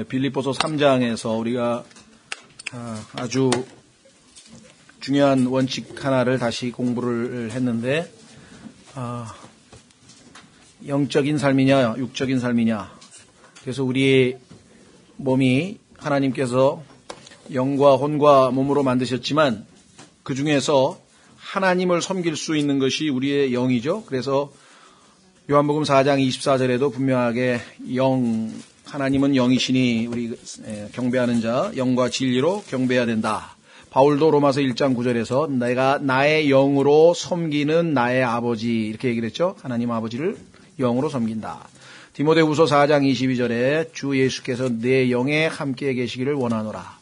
빌립보서 3장에서 우리가 아주 중요한 원칙 하나를 다시 공부를 했는데, 영적인 삶이냐 육적인 삶이냐. 그래서 우리의 몸이 하나님께서 영과 혼과 몸으로 만드셨지만 그 중에서 하나님을 섬길 수 있는 것이 우리의 영이죠. 그래서 요한복음 4장 24절에도 분명하게 하나님은 영이시니 우리 경배하는 자 영과 진리로 경배해야 된다. 바울도 로마서 1장 9절에서 내가 나의 영으로 섬기는 나의 아버지 이렇게 얘기를 했죠. 하나님 아버지를 영으로 섬긴다. 디모데후서 4장 22절에 주 예수께서 내 영에 함께 계시기를 원하노라.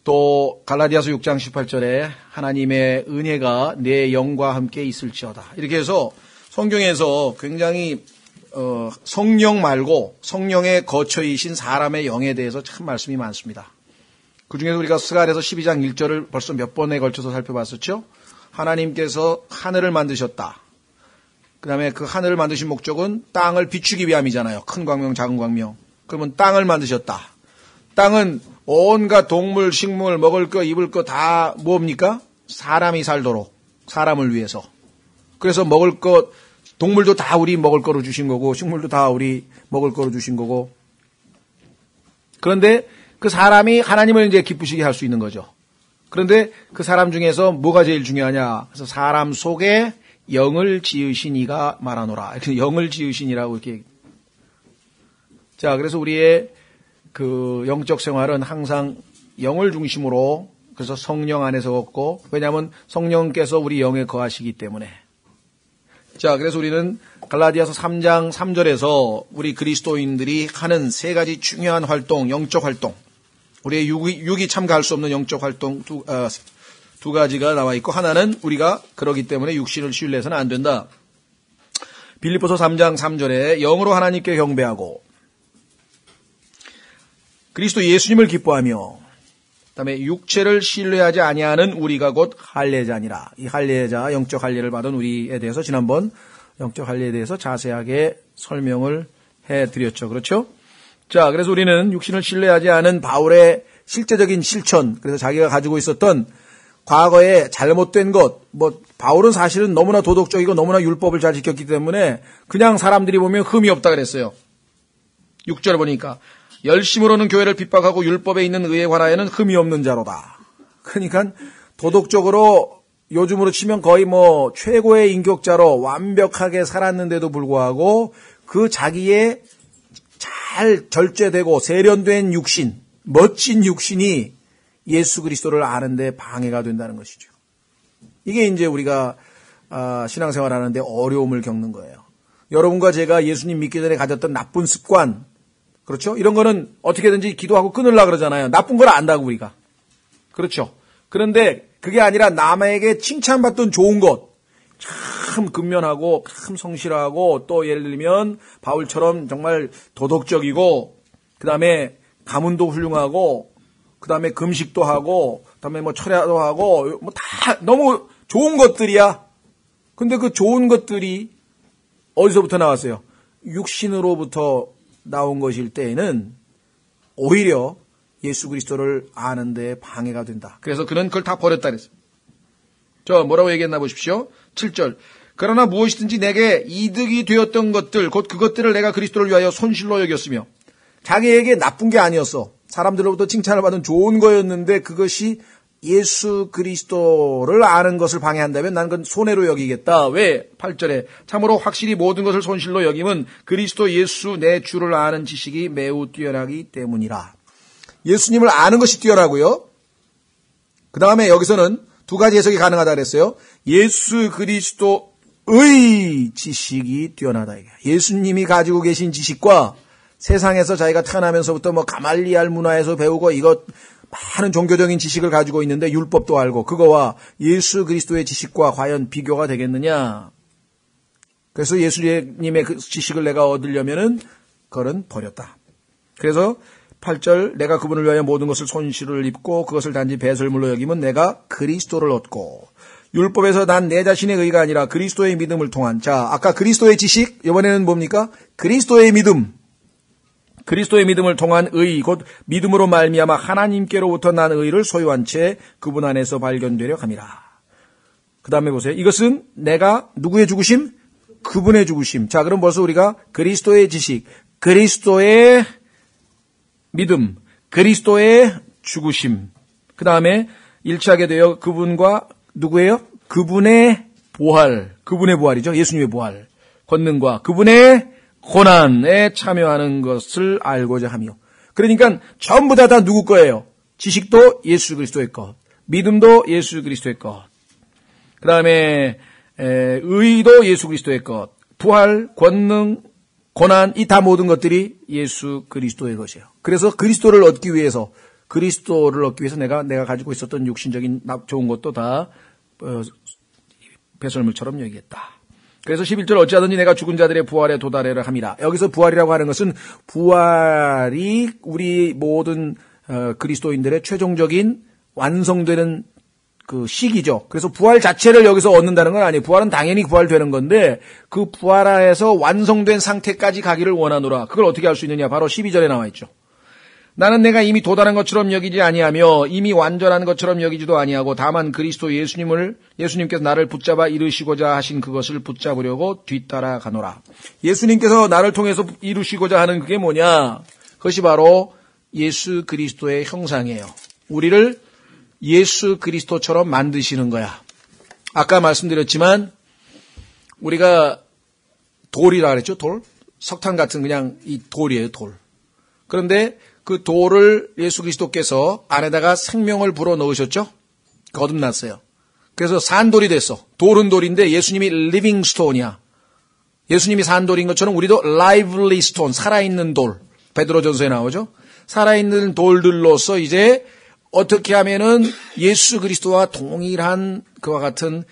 또 갈라디아서 6장 18절에 하나님의 은혜가 내 영과 함께 있을지어다. 이렇게 해서 성경에서 굉장히 성령 말고 성령의 거처이신 사람의 영에 대해서 참 말씀이 많습니다. 그중에서 우리가 스가랴서 12장 1절을 벌써 몇 번에 걸쳐서 살펴봤었죠. 하나님께서 하늘을 만드셨다. 그 다음에 그 하늘을 만드신 목적은 땅을 비추기 위함이잖아요. 큰 광명, 작은 광명. 그러면 땅을 만드셨다. 땅은 온갖 동물, 식물, 먹을 거, 입을 거 다 뭡니까? 사람이 살도록, 사람을 위해서. 그래서 먹을 것, 동물도 다 우리 먹을 거로 주신 거고, 식물도 다 우리 먹을 거로 주신 거고. 그런데 그 사람이 하나님을 이제 기쁘시게 할 수 있는 거죠. 그런데 그 사람 중에서 뭐가 제일 중요하냐? 그래서 사람 속에 영을 지으신 이가 말하노라. 이렇게 영을 지으신이라고 이렇게. 자, 그래서 우리의 그 영적 생활은 항상 영을 중심으로, 그래서 성령 안에서 걷고, 왜냐하면 성령께서 우리 영에 거하시기 때문에. 자, 그래서 우리는 갈라디아서 3장 3절에서 우리 그리스도인들이 하는 세 가지 중요한 활동, 영적 활동, 우리의 육이 참가할 수 없는 영적 활동 두 가지가 나와 있고, 하나는 우리가 그러기 때문에 육신을 신뢰해서는 안 된다. 빌립보서 3장 3절에 영으로 하나님께 경배하고 그리스도 예수님을 기뻐하며 그다음에 육체를 신뢰하지 아니하는 우리가 곧 할례자니라. 이 할례자, 영적 할례를 받은 우리에 대해서 지난번 영적 할례에 대해서 자세하게 설명을 해드렸죠. 그렇죠? 자, 그래서 우리는 육신을 신뢰하지 않은 바울의 실제적인 실천, 그래서 자기가 가지고 있었던 과거에 잘못된 것, 바울은 사실은 너무나 도덕적이고 너무나 율법을 잘 지켰기 때문에 그냥 사람들이 보면 흠이 없다 그랬어요. 6절 보니까 열심으로는 교회를 핍박하고 율법에 있는 의에 관하여는 흠이 없는 자로다. 그러니까 도덕적으로 요즘으로 치면 거의 최고의 인격자로 완벽하게 살았는데도 불구하고 그 자기의 잘 절제되고 세련된 육신, 멋진 육신이 예수 그리스도를 아는데 방해가 된다는 것이죠. 이게 이제 우리가 신앙생활 하는데 어려움을 겪는 거예요. 여러분과 제가 예수님 믿기 전에 가졌던 나쁜 습관, 그렇죠? 이런 거는 어떻게든지 기도하고 끊으려고 그러잖아요. 나쁜 걸 안다고 우리가. 그렇죠? 그런데 그게 아니라 남에게 칭찬받던 좋은 것, 참 근면하고 참 성실하고 또 예를 들면 바울처럼 정말 도덕적이고 그다음에 가문도 훌륭하고 그다음에 금식도 하고 그다음에 철야도 하고 다 너무 좋은 것들이야. 근데 그 좋은 것들이 어디서부터 나왔어요? 육신으로부터 나온 것일 때에는 오히려 예수 그리스도를 아는데 방해가 된다. 그래서 그는 그걸 다 버렸다 그랬어요. 저 뭐라고 얘기했나 보십시오. 7절. 그러나 무엇이든지 내게 이득이 되었던 것들, 곧 그것들을 내가 그리스도를 위하여 손실로 여겼으며, 자기에게 나쁜 게 아니었어. 사람들로부터 칭찬을 받은 좋은 거였는데 그것이 예수 그리스도를 아는 것을 방해한다면 난 그건 손해로 여기겠다. 왜? 8절에 참으로 확실히 모든 것을 손실로 여김은 그리스도 예수 내 주를 아는 지식이 매우 뛰어나기 때문이라. 예수님을 아는 것이 뛰어나고요. 그 다음에 여기서는 두 가지 해석이 가능하다 그랬어요. 예수 그리스도의 지식이 뛰어나다. 예수님이 가지고 계신 지식과 세상에서 자기가 태어나면서부터 가말리알 문화에서 배우고 이것 많은 종교적인 지식을 가지고 있는데 율법도 알고 그거와 예수 그리스도의 지식과 과연 비교가 되겠느냐. 그래서 예수님의 그 지식을 내가 얻으려면은 그거는 버렸다. 그래서 8절 내가 그분을 위하여 모든 것을 손실을 입고 그것을 단지 배설물로 여기면 내가 그리스도를 얻고 율법에서 난 내 자신의 의가 아니라 그리스도의 믿음을 통한. 자, 아까 그리스도의 지식, 이번에는 뭡니까? 그리스도의 믿음. 그리스도의 믿음을 통한 의, 곧 믿음으로 말미암아 하나님께로부터 난 의를 소유한 채 그분 안에서 발견되려 함이라. 그 다음에 보세요. 이것은 내가 누구의 죽으심? 그분의 죽으심. 자, 그럼 벌써 우리가 그리스도의 지식, 그리스도의 믿음, 그리스도의 죽으심. 그 다음에 일치하게 되어 그분과 누구예요? 그분의 부활, 그분의 부활이죠. 예수님의 부활. 권능과 그분의 고난에 참여하는 것을 알고자 하며. 그러니까 전부 다 누구 거예요? 지식도 예수 그리스도의 것, 믿음도 예수 그리스도의 것, 그 다음에 의도 예수 그리스도의 것, 부활, 권능, 고난, 이 다 모든 것들이 예수 그리스도의 것이에요. 그래서 그리스도를 얻기 위해서 내가 가지고 있었던 육신적인 좋은 것도 다 배설물처럼 여기겠다. 그래서 11절 어찌하든지 내가 죽은 자들의 부활에 도달하려 함이라. 여기서 부활이라고 하는 것은 부활이 우리 모든 그리스도인들의 최종적인 완성되는 그 시기죠. 그래서 부활 자체를 여기서 얻는다는 건 아니에요. 부활은 당연히 부활되는 건데 그 부활하에서 완성된 상태까지 가기를 원하노라. 그걸 어떻게 할 수 있느냐? 바로 12절에 나와 있죠. 나는 내가 이미 도달한 것처럼 여기지 아니하며 이미 완전한 것처럼 여기지도 아니하고 다만 그리스도 예수님께서 나를 붙잡아 이루시고자 하신 그것을 붙잡으려고 뒤따라 가노라. 예수님께서 나를 통해서 이루시고자 하는 그게 뭐냐? 그것이 바로 예수 그리스도의 형상이에요. 우리를 예수 그리스도처럼 만드시는 거야. 아까 말씀드렸지만 우리가 돌이라 그랬죠. 돌? 석탄 같은 그냥 이 돌이에요. 돌. 그런데 그 돌을 예수 그리스도께서 안에다가 생명을 불어 넣으셨죠? 거듭났어요. 그래서 산돌이 됐어. 돌은 돌인데 예수님이 리빙 스톤이야. 예수님이 산돌인 것처럼 우리도 lively stone, 살아있는 돌. 베드로전서에 나오죠? 살아있는 돌들로서 이제 어떻게 하면은 예수 그리스도와 동일한 그와 같은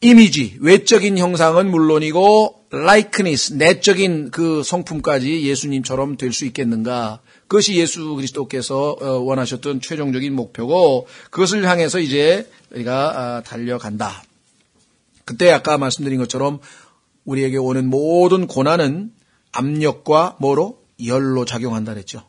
이미지, 외적인 형상은 물론이고 likeness, 내적인 그 성품까지 예수님처럼 될 수 있겠는가. 그것이 예수 그리스도께서 원하셨던 최종적인 목표고 그것을 향해서 이제 우리가 달려간다. 그때 아까 말씀드린 것처럼 우리에게 오는 모든 고난은 압력과 뭐로? 열로 작용한다 그랬죠.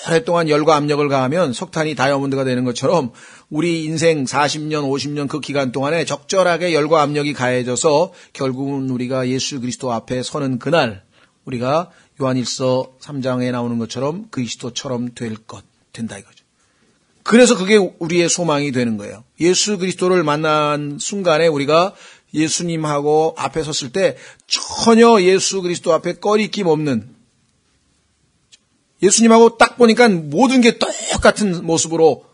오랫동안 열과 압력을 가하면 석탄이 다이아몬드가 되는 것처럼 우리 인생 40년, 50년 그 기간 동안에 적절하게 열과 압력이 가해져서 결국은 우리가 예수 그리스도 앞에 서는 그날 우리가 요한일서 3장에 나오는 것처럼 그리스도처럼 된다 이거죠. 그래서 그게 우리의 소망이 되는 거예요. 예수 그리스도를 만난 순간에 우리가 예수님하고 앞에 섰을 때 전혀 예수 그리스도 앞에 꺼리낌 없는 예수님하고 딱 보니까 모든 게 똑같은 모습으로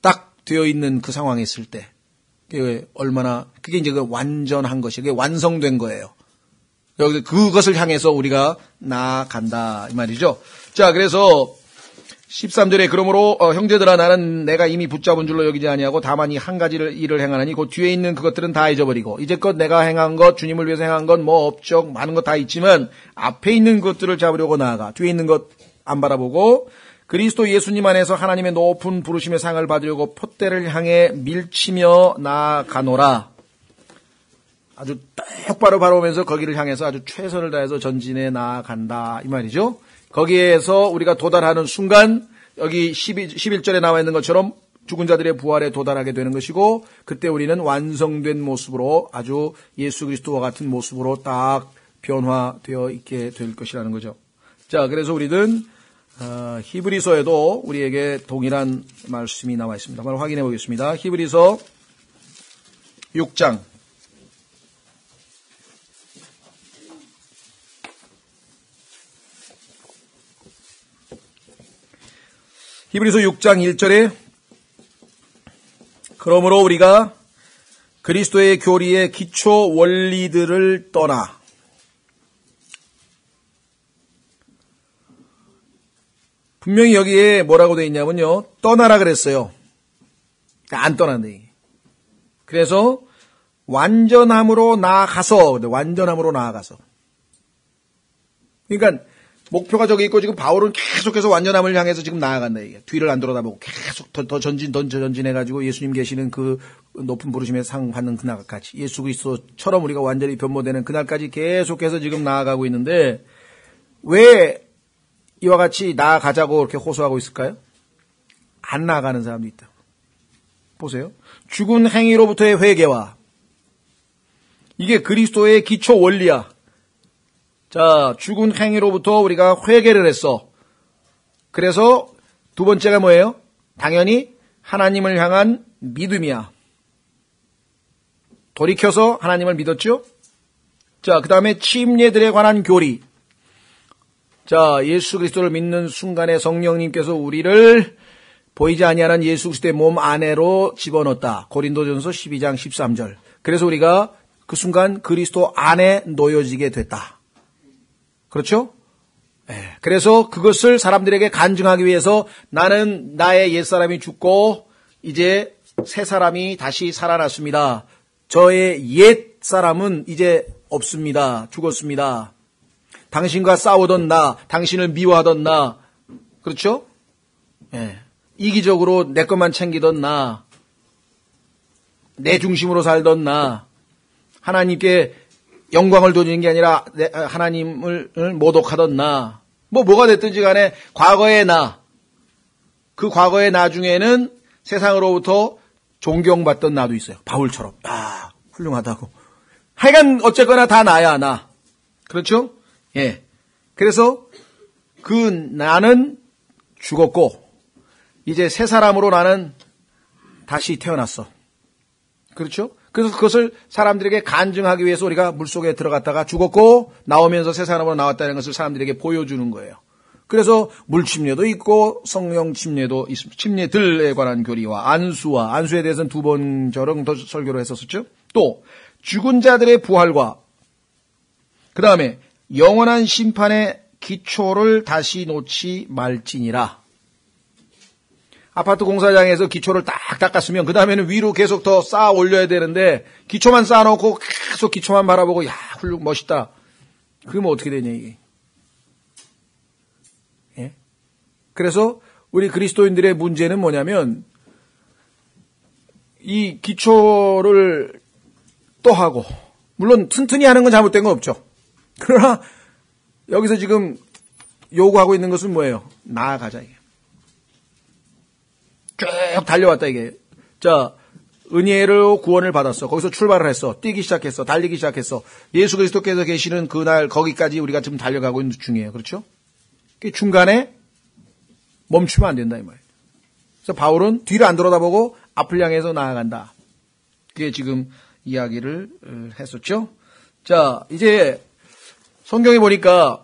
딱 되어 있는 그 상황에 있을 때, 그게 이제 그 완전한 것이, 그게 완성된 거예요. 여기 그것을 향해서 우리가 나아간다, 이 말이죠. 자, 그래서 13절에 그러므로 형제들아 나는 내가 이미 붙잡은 줄로 여기지 아니하고 다만 이 한 가지를 일을 행하나니 그 뒤에 있는 그것들은 다 잊어버리고 이제껏 내가 행한 것, 주님을 위해서 행한 것, 뭐 업적 많은 것 다 있지만 앞에 있는 것들을 잡으려고 나아가 뒤에 있는 것 안 바라보고 그리스도 예수님 안에서 하나님의 높은 부르심의 상을 받으려고 푯대를 향해 밀치며 나아가노라. 아주 똑바로 바라보면서 거기를 향해서 아주 최선을 다해서 전진해 나아간다 이 말이죠. 거기에서 우리가 도달하는 순간 여기 11절에 나와 있는 것처럼 죽은 자들의 부활에 도달하게 되는 것이고 그때 우리는 완성된 모습으로 아주 예수 그리스도와 같은 모습으로 딱 변화되어 있게 될 것이라는 거죠. 자, 그래서 우리는 히브리서에도 우리에게 동일한 말씀이 나와 있습니다. 바로 확인해 보겠습니다. 히브리서 6장 히브리서 6장 1절에 그러므로 우리가 그리스도의 교리의 기초 원리들을 떠나 분명히 여기에 뭐라고 되어 있냐면요. 떠나라 그랬어요. 안 떠난다. 그래서 완전함으로 나아가서 그러니까 목표가 저기 있고 지금 바울은 계속해서 완전함을 향해서 지금 나아간다 이게. 뒤를 안 돌아다보고 계속 더 전진해가지고 예수님 계시는 그 높은 부르심의 상 받는 그날까지 예수 그리스도처럼 우리가 완전히 변모되는 그날까지 계속해서 지금 나아가고 있는데 왜 이와 같이 나아가자고 이렇게 호소하고 있을까요? 안 나아가는 사람도 있다. 보세요. 죽은 행위로부터의 회개와 이게 그리스도의 기초 원리야. 자, 죽은 행위로부터 우리가 회개를 했어. 그래서 두 번째가 뭐예요? 당연히 하나님을 향한 믿음이야. 돌이켜서 하나님을 믿었죠? 자, 그 다음에 침례들에 관한 교리. 자, 예수 그리스도를 믿는 순간에 성령님께서 우리를 보이지 아니하는 예수 그리스도의 몸 안으로 집어넣었다. 고린도전서 12장 13절. 그래서 우리가 그 순간 그리스도 안에 놓여지게 됐다. 그렇죠? 네. 그래서 그것을 사람들에게 간증하기 위해서 나는 나의 옛사람이 죽고 이제 새 사람이 다시 살아났습니다. 저의 옛사람은 이제 없습니다. 죽었습니다. 당신과 싸우던 나, 당신을 미워하던 나, 그렇죠? 네. 이기적으로 내 것만 챙기던 나, 내 중심으로 살던 나, 하나님께 영광을 돌리는 게 아니라 하나님을 모독하던 나, 뭐가 됐든지 간에 과거의 나, 그 과거의 나 중에는 세상으로부터 존경받던 나도 있어요. 바울처럼. 아, 훌륭하다고. 하여간 어쨌거나 다 나야, 나. 그렇죠? 예. 그래서 그 나는 죽었고 이제 새 사람으로 나는 다시 태어났어. 그렇죠? 그래서 그것을 사람들에게 간증하기 위해서 우리가 물속에 들어갔다가 죽었고 나오면서 새 사람으로 나왔다는 것을 사람들에게 보여주는 거예요. 그래서 물침례도 있고 성령 침례도 있습니다. 침례들에 관한 교리와 안수에 대해서는 두 번 저랑 더 설교를 했었죠. 또 죽은 자들의 부활과 그 다음에 영원한 심판의 기초를 다시 놓지 말지니라. 아파트 공사장에서 기초를 딱 닦았으면 그 다음에는 위로 계속 더 쌓아 올려야 되는데 기초만 쌓아놓고 계속 기초만 바라보고 야 훌륭 멋있다. 그러면 어떻게 되냐 이게. 예? 그래서 우리 그리스도인들의 문제는 뭐냐면 이 기초를 또 하고 물론 튼튼히 하는 건 잘못된 건 없죠. 그러나 여기서 지금 요구하고 있는 것은 뭐예요? 나아가자 이게. 쭉 달려왔다 이게. 자, 은혜로 구원을 받았어. 거기서 출발을 했어. 뛰기 시작했어. 달리기 시작했어. 예수 그리스도께서 계시는 그날 거기까지 우리가 지금 달려가고 있는 중이에요. 그렇죠? 중간에 멈추면 안 된다 이 말이에요. 그래서 바울은 뒤를 안 돌아다보고 앞을 향해서 나아간다. 그게 지금 이야기를 했었죠. 자, 이제 성경에 보니까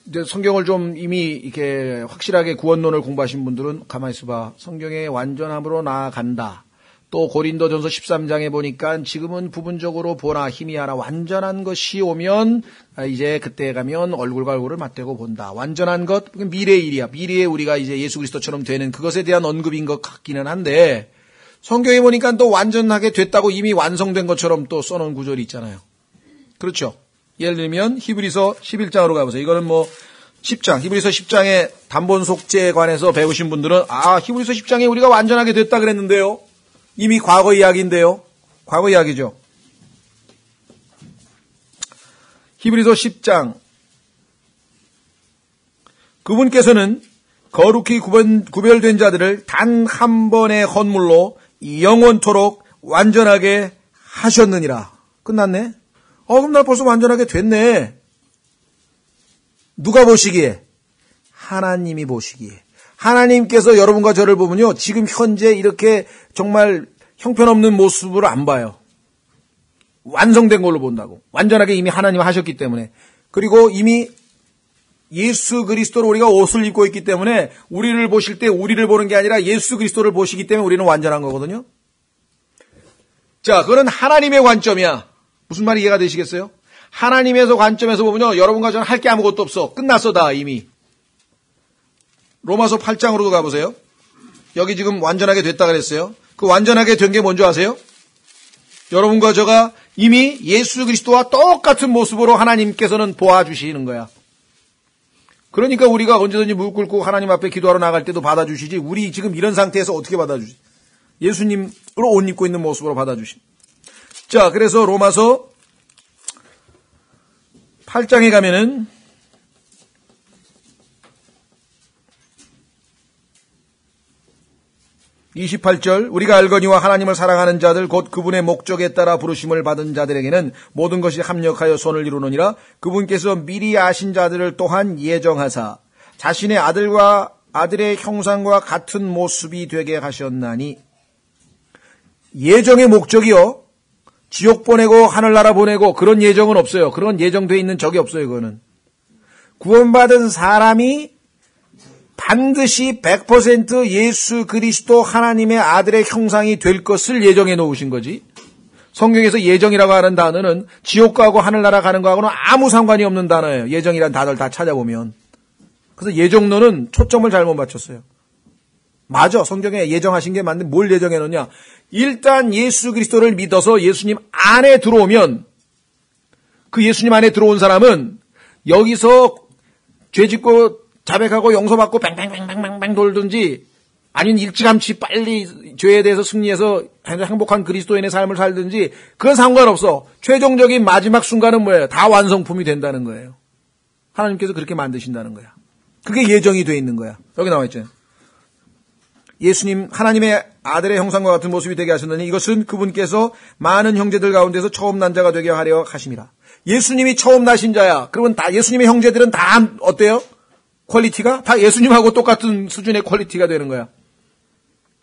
이제 성경을 좀 이미 이렇게 확실하게 구원론을 공부하신 분들은 가만히 있어봐. 성경의 완전함으로 나아간다. 또 고린도전서 13장에 보니까 지금은 부분적으로 보나 힘이 하나 완전한 것이 오면 이제 그때 가면 얼굴과 얼굴을 맞대고 본다. 완전한 것, 미래의 일이야. 미래에 우리가 이제 예수 그리스도처럼 되는 그것에 대한 언급인 것 같기는 한데 성경에 보니까 또 완전하게 됐다고 이미 완성된 것처럼 또 써놓은 구절이 있잖아요. 그렇죠? 예를 들면 히브리서 11장으로 가보세요. 이거는 뭐 10장, 히브리서 10장의 단본 속죄에 관해서 배우신 분들은 히브리서 10장에 우리가 완전하게 됐다 그랬는데요. 이미 과거 이야기인데요. 과거 이야기죠. 히브리서 10장 그분께서는 거룩히 구별된 자들을 단 한 번의 헌물로 영원토록 완전하게 하셨느니라. 끝났네. 그럼 나 벌써 완전하게 됐네. 누가 보시기에? 하나님이 보시기에. 하나님께서 여러분과 저를 보면요. 지금 현재 이렇게 정말 형편없는 모습으로 안 봐요. 완성된 걸로 본다고. 완전하게 이미 하나님 하셨기 때문에. 그리고 이미 예수 그리스도로 우리가 옷을 입고 있기 때문에 우리를 보실 때 우리를 보는 게 아니라 예수 그리스도를 보시기 때문에 우리는 완전한 거거든요. 자, 그거는 하나님의 관점이야. 무슨 말이 이해가 되시겠어요? 하나님에서 관점에서 보면요. 여러분과 저는 할 게 아무것도 없어. 끝났어 다 이미. 로마서 8장으로도 가보세요. 여기 지금 완전하게 됐다 그랬어요. 그 완전하게 된 게 뭔지 아세요? 여러분과 저가 이미 예수 그리스도와 똑같은 모습으로 하나님께서는 보아주시는 거야. 그러니까 우리가 언제든지 무릎 꿇고 하나님 앞에 기도하러 나갈 때도 받아주시지. 우리 지금 이런 상태에서 어떻게 받아주지? 예수님으로 옷 입고 있는 모습으로 받아주시. 자, 그래서 로마서 8장에 가면은 28절 우리가 알거니와 하나님을 사랑하는 자들 곧 그분의 목적에 따라 부르심을 받은 자들에게는 모든 것이 합력하여 선을 이루느니라. 그분께서 미리 아신 자들을 또한 예정하사 자신의 아들의 형상과 같은 모습이 되게 하셨나니. 예정의 목적이요, 지옥 보내고 하늘나라 보내고 그런 예정은 없어요. 그런 예정되어 있는 적이 없어요. 그거는 구원받은 사람이 반드시 100% 예수 그리스도 하나님의 아들의 형상이 될 것을 예정해 놓으신 거지. 성경에서 예정이라고 하는 단어는 지옥 가고 하늘나라 가는 거하고는 아무 상관이 없는 단어예요. 예정이란 단어를 다 찾아보면. 그래서 예정론은 초점을 잘못 맞췄어요. 맞아, 성경에 예정하신 게 맞는데 뭘 예정해 놓냐. 일단 예수 그리스도를 믿어서 예수님 안에 들어오면, 그 예수님 안에 들어온 사람은 여기서 죄짓고 자백하고 용서받고 뱅뱅뱅뱅뱅 돌든지 아니면 일찌감치 빨리 죄에 대해서 승리해서 행복한 그리스도인의 삶을 살든지 그건 상관없어. 최종적인 마지막 순간은 뭐예요? 다 완성품이 된다는 거예요. 하나님께서 그렇게 만드신다는 거야. 그게 예정이 돼 있는 거야. 여기 나와 있잖아요. 예수님 하나님의 아들의 형상과 같은 모습이 되게 하셨느니 이것은 그분께서 많은 형제들 가운데서 처음 난 자가 되게 하려 하심이라. 예수님이 처음 나신 자야. 그러면 다 예수님의 형제들은 다 어때요? 퀄리티가 다 예수님하고 똑같은 수준의 퀄리티가 되는 거야.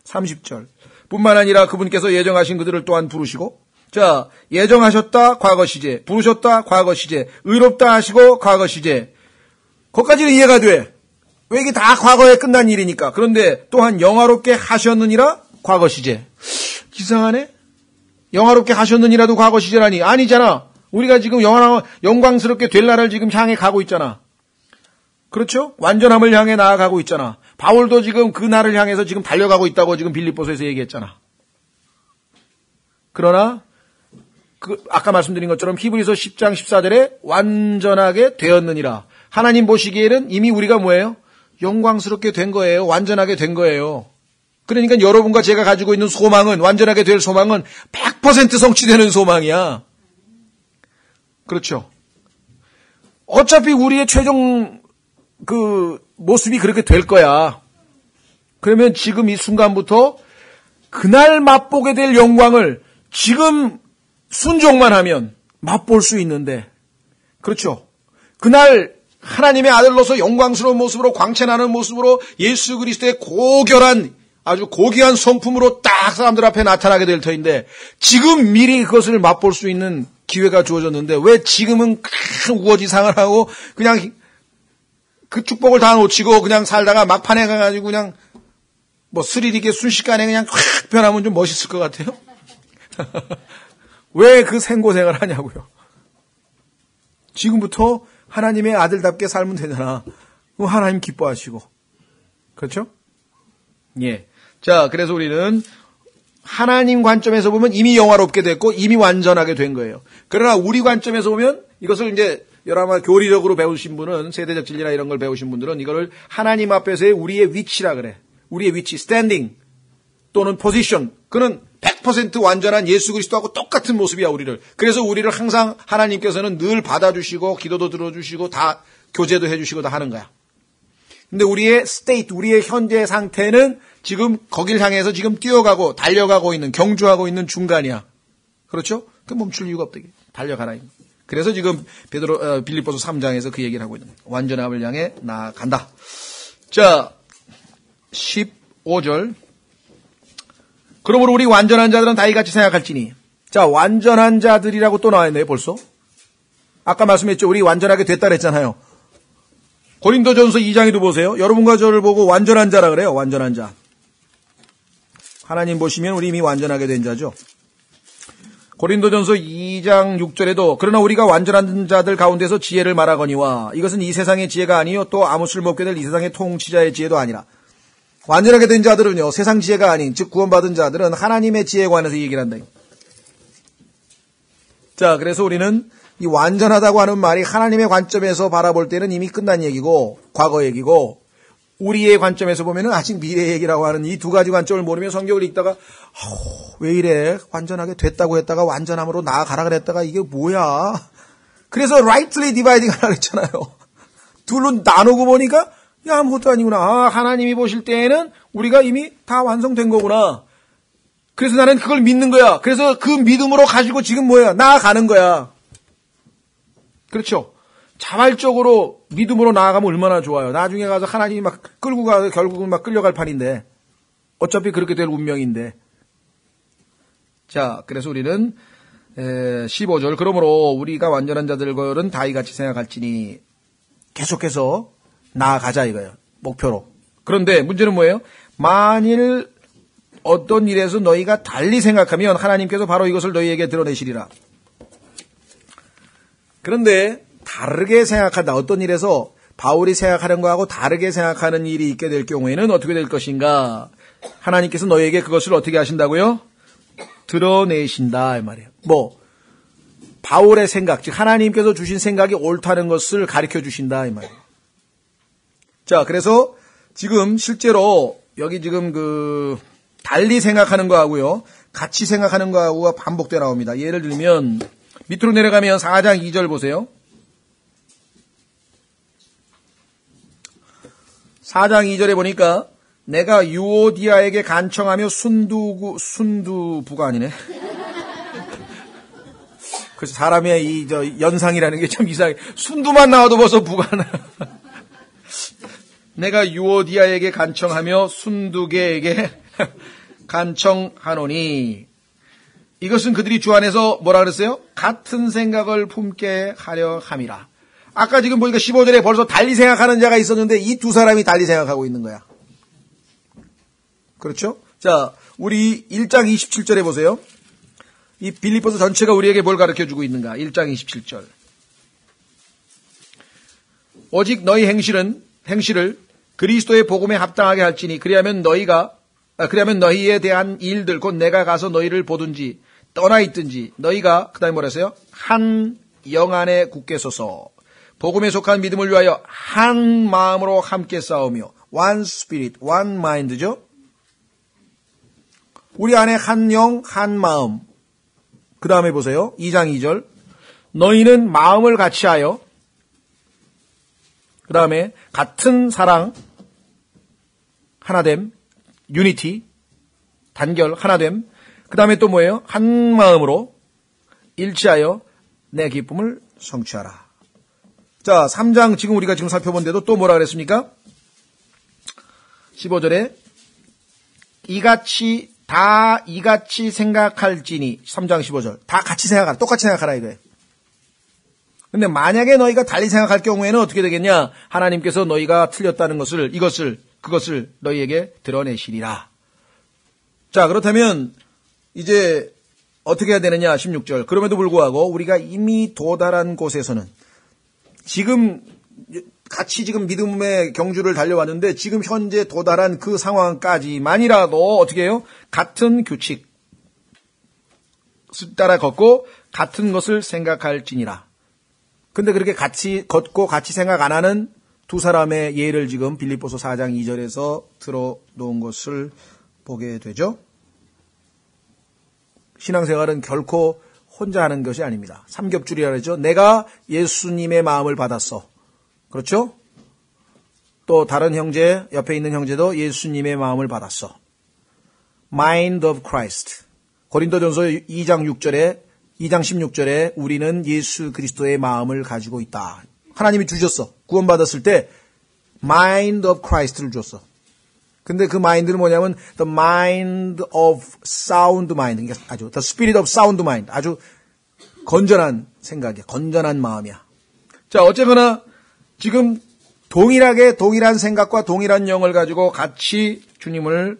30절 뿐만 아니라 그분께서 예정하신 그들을 또한 부르시고, 자, 예정하셨다 과거 시제, 부르셨다 과거 시제, 의롭다 하시고 과거 시제. 거기까지는 이해가 돼. 왜 이게 다 과거에 끝난 일이니까. 그런데 또한 영화롭게 하셨느니라 과거 시제. 이상하네. 영화롭게 하셨느니라도 과거 시제라니. 아니잖아. 우리가 지금 영광스럽게 될 날을 지금 향해 가고 있잖아. 그렇죠? 완전함을 향해 나아가고 있잖아. 바울도 지금 그 날을 향해서 지금 달려가고 있다고 지금 빌립보서에서 얘기했잖아. 그러나 아까 말씀드린 것처럼 히브리서 10장 14절에 완전하게 되었느니라. 하나님 보시기에는 이미 우리가 뭐예요? 영광스럽게 된 거예요. 완전하게 된 거예요. 그러니까 여러분과 제가 가지고 있는 소망은, 완전하게 될 소망은 100% 성취되는 소망이야. 그렇죠? 어차피 우리의 최종 모습이 그렇게 될 거야. 그러면 지금 이 순간부터 그날 맛보게 될 영광을 지금 순종만 하면 맛볼 수 있는데, 그렇죠? 그날 하나님의 아들로서 영광스러운 모습으로, 광채나는 모습으로 예수 그리스도의 고결한 아주 고귀한 성품으로 딱 사람들 앞에 나타나게 될 터인데, 지금 미리 그것을 맛볼 수 있는 기회가 주어졌는데 왜 지금은 큰 우거지상을 하고 그냥 그 축복을 다 놓치고 그냥 살다가 막판에 가가지고 그냥 뭐 스릴 있게 순식간에 그냥 확 변하면 좀 멋있을 것 같아요. 왜 그 생고생을 하냐고요. 지금부터 하나님의 아들답게 살면 되잖아. 하나님 기뻐하시고. 그렇죠? 예. 자, 그래서 우리는 하나님 관점에서 보면 이미 영화롭게 됐고 이미 완전하게 된 거예요. 그러나 우리 관점에서 보면 이것을 이제 여러분 교리적으로 배우신 분은, 세대적 진리나 이런 걸 배우신 분들은 이거를 하나님 앞에서의 우리의 위치라 그래. 우리의 위치, 스탠딩 또는 포지션. 그는 100% 완전한 예수 그리스도하고 똑같은 모습이야, 우리를. 그래서 우리를 항상 하나님께서는 늘 받아주시고 기도도 들어주시고 다 교제도 해주시고 다 하는 거야. 근데 우리의 스테이트, 우리의 현재 상태는 지금 거길 향해서 지금 뛰어가고 달려가고 있는, 경주하고 있는 중간이야. 그렇죠? 그 멈출 이유가 없다. 달려가라. 그래서 지금 빌립보서 3장에서 그 얘기를 하고 있는 거예요. 완전함을 향해 나아간다. 자, 15절. 그러므로 우리 완전한 자들은 다 이같이 생각할지니. 자, 완전한 자들이라고 또 나와 있네요, 벌써. 아까 말씀했죠. 우리 완전하게 됐다 그랬잖아요. 고린도전서 2장에도 보세요. 여러분과 저를 보고 완전한 자라 그래요. 완전한 자. 하나님 보시면 우리 이미 완전하게 된 자죠. 고린도전서 2장 6절에도 그러나 우리가 완전한 자들 가운데서 지혜를 말하거니와 이것은 이 세상의 지혜가 아니요 또 아무 쓸모없게 될 이 세상의 통치자의 지혜도 아니라. 완전하게 된 자들은요, 세상 지혜가 아닌, 즉 구원받은 자들은 하나님의 지혜에 관해서 얘기를 한다. 자, 그래서 우리는 이 완전하다고 하는 말이 하나님의 관점에서 바라볼 때는 이미 끝난 얘기고 과거 얘기고, 우리의 관점에서 보면은 아직 미래 얘기라고 하는 이 두 가지 관점을 모르면 성경을 읽다가 왜 이래? 완전하게 됐다고 했다가 완전함으로 나아가라 그랬다가 이게 뭐야? 그래서 rightly dividing 하라고 했잖아요. 둘로 나누고 보니까 야, 아무것도 아니구나. 아, 하나님이 보실 때에는 우리가 이미 다 완성된 거구나. 그래서 나는 그걸 믿는 거야. 그래서 그 믿음으로 가지고 지금 뭐야? 나아가는 거야. 그렇죠? 자발적으로 믿음으로 나아가면 얼마나 좋아요. 나중에 가서 하나님이 막 끌고 가서 결국은 막 끌려갈 판인데 어차피 그렇게 될 운명인데. 자, 그래서 우리는 15절 그러므로 우리가 완전한 자들과는 다이같이 생각할지니 계속해서 나아가자 이거예요. 목표로. 그런데 문제는 뭐예요? 만일 어떤 일에서 너희가 달리 생각하면 하나님께서 바로 이것을 너희에게 드러내시리라. 그런데 다르게 생각한다. 어떤 일에서 바울이 생각하는 거하고 다르게 생각하는 일이 있게 될 경우에는 어떻게 될 것인가? 하나님께서 너희에게 그것을 어떻게 하신다고요? 드러내신다 이 말이에요. 뭐 바울의 생각, 즉 하나님께서 주신 생각이 옳다는 것을 가르쳐 주신다 이 말이에요. 자, 그래서 지금 실제로 여기 지금 그 달리 생각하는 거하고요, 같이 생각하는 거하고가 반복돼 나옵니다. 예를 들면 밑으로 내려가면 4장 2절 보세요. 4장 2절에 보니까 내가 유오디아에게 간청하며 순두부가 아니네. 그 사람의 이 연상이라는 게 참 이상해. 순두만 나와도 벌써 부가 나. 내가 유오디아에게 간청하며 순두개에게 간청하노니 이것은 그들이 주 안에서 뭐라 그랬어요? 같은 생각을 품게 하려 함이라. 아까 지금 보니까 15절에 벌써 달리 생각하는 자가 있었는데 이 두 사람이 달리 생각하고 있는 거야. 그렇죠? 자, 우리 1장 27절에 보세요. 이 빌립보서 전체가 우리에게 뭘 가르쳐주고 있는가? 1장 27절. 오직 너희 행실을 그리스도의 복음에 합당하게 할지니 그리하면 너희에 대한 일들 곧 내가 가서 너희를 보든지 떠나 있든지 너희가 그다음에 뭐라 했어요? 한 영 안에 굳게 서서 복음에 속한 믿음을 위하여 한 마음으로 함께 싸우며 one spirit, one mind죠. 우리 안에 한 영, 한 마음. 그 다음에 보세요. 2장 2절. 너희는 마음을 같이하여 그 다음에 같은 사랑, 하나됨, 유니티, 단결, 하나됨. 그 다음에 또 뭐예요? 한 마음으로 일치하여 내 기쁨을 성취하라. 자, 3장 지금 우리가 지금 살펴본 데도 또 뭐라 그랬습니까? 15절에 이같이 생각할지니 3장 15절 다 같이 생각하라. 똑같이 생각하라 이거예요. 근데 만약에 너희가 달리 생각할 경우에는 어떻게 되겠냐? 하나님께서 너희가 틀렸다는 것을 그것을 너희에게 드러내시리라. 자, 그렇다면 이제 어떻게 해야 되느냐? 16절. 그럼에도 불구하고 우리가 이미 도달한 곳에서는 지금 같이 지금 믿음의 경주를 달려왔는데 지금 현재 도달한 그 상황까지만이라도 어떻게 해요? 같은 규칙 따라 걷고 같은 것을 생각할지니라. 근데 그렇게 같이 걷고 같이 생각 안 하는 두 사람의 예를 지금 빌립보서 4장 2절에서 들어놓은 것을 보게 되죠. 신앙생활은 결코 혼자 하는 것이 아닙니다. 삼겹줄이라 그러죠. 내가 예수님의 마음을 받았어. 그렇죠? 또 다른 형제, 옆에 있는 형제도 예수님의 마음을 받았어. Mind of Christ. 고린도전서 2장 16절에 우리는 예수 그리스도의 마음을 가지고 있다. 하나님이 주셨어. 구원받았을 때 Mind of Christ를 줬어. 근데 그 마인드는 뭐냐면 the mind of sound mind. 그러니까 아주 the spirit of sound mind. 아주 건전한 생각이야. 건전한 마음이야. 자, 어쨌거나 지금 동일한 생각과 동일한 영을 가지고 같이 주님을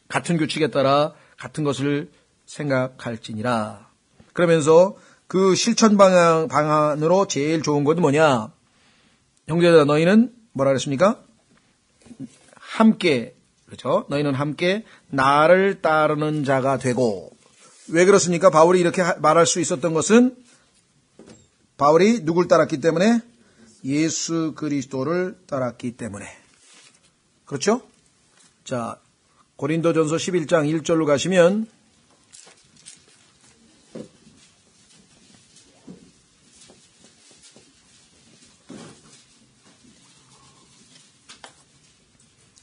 같은 규칙에 따라 같은 것을 생각할지니라. 그러면서 그 실천 방안으로 제일 좋은 것은 뭐냐? 형제들아, 너희는 뭐라 그랬습니까? 함께, 그렇죠? 너희는 함께 나를 따르는 자가 되고. 왜 그렇습니까? 바울이 이렇게 말할 수 있었던 것은 바울이 누굴 따랐기 때문에? 예수 그리스도를 따랐기 때문에. 그렇죠? 자, 고린도전서 11장 1절로 가시면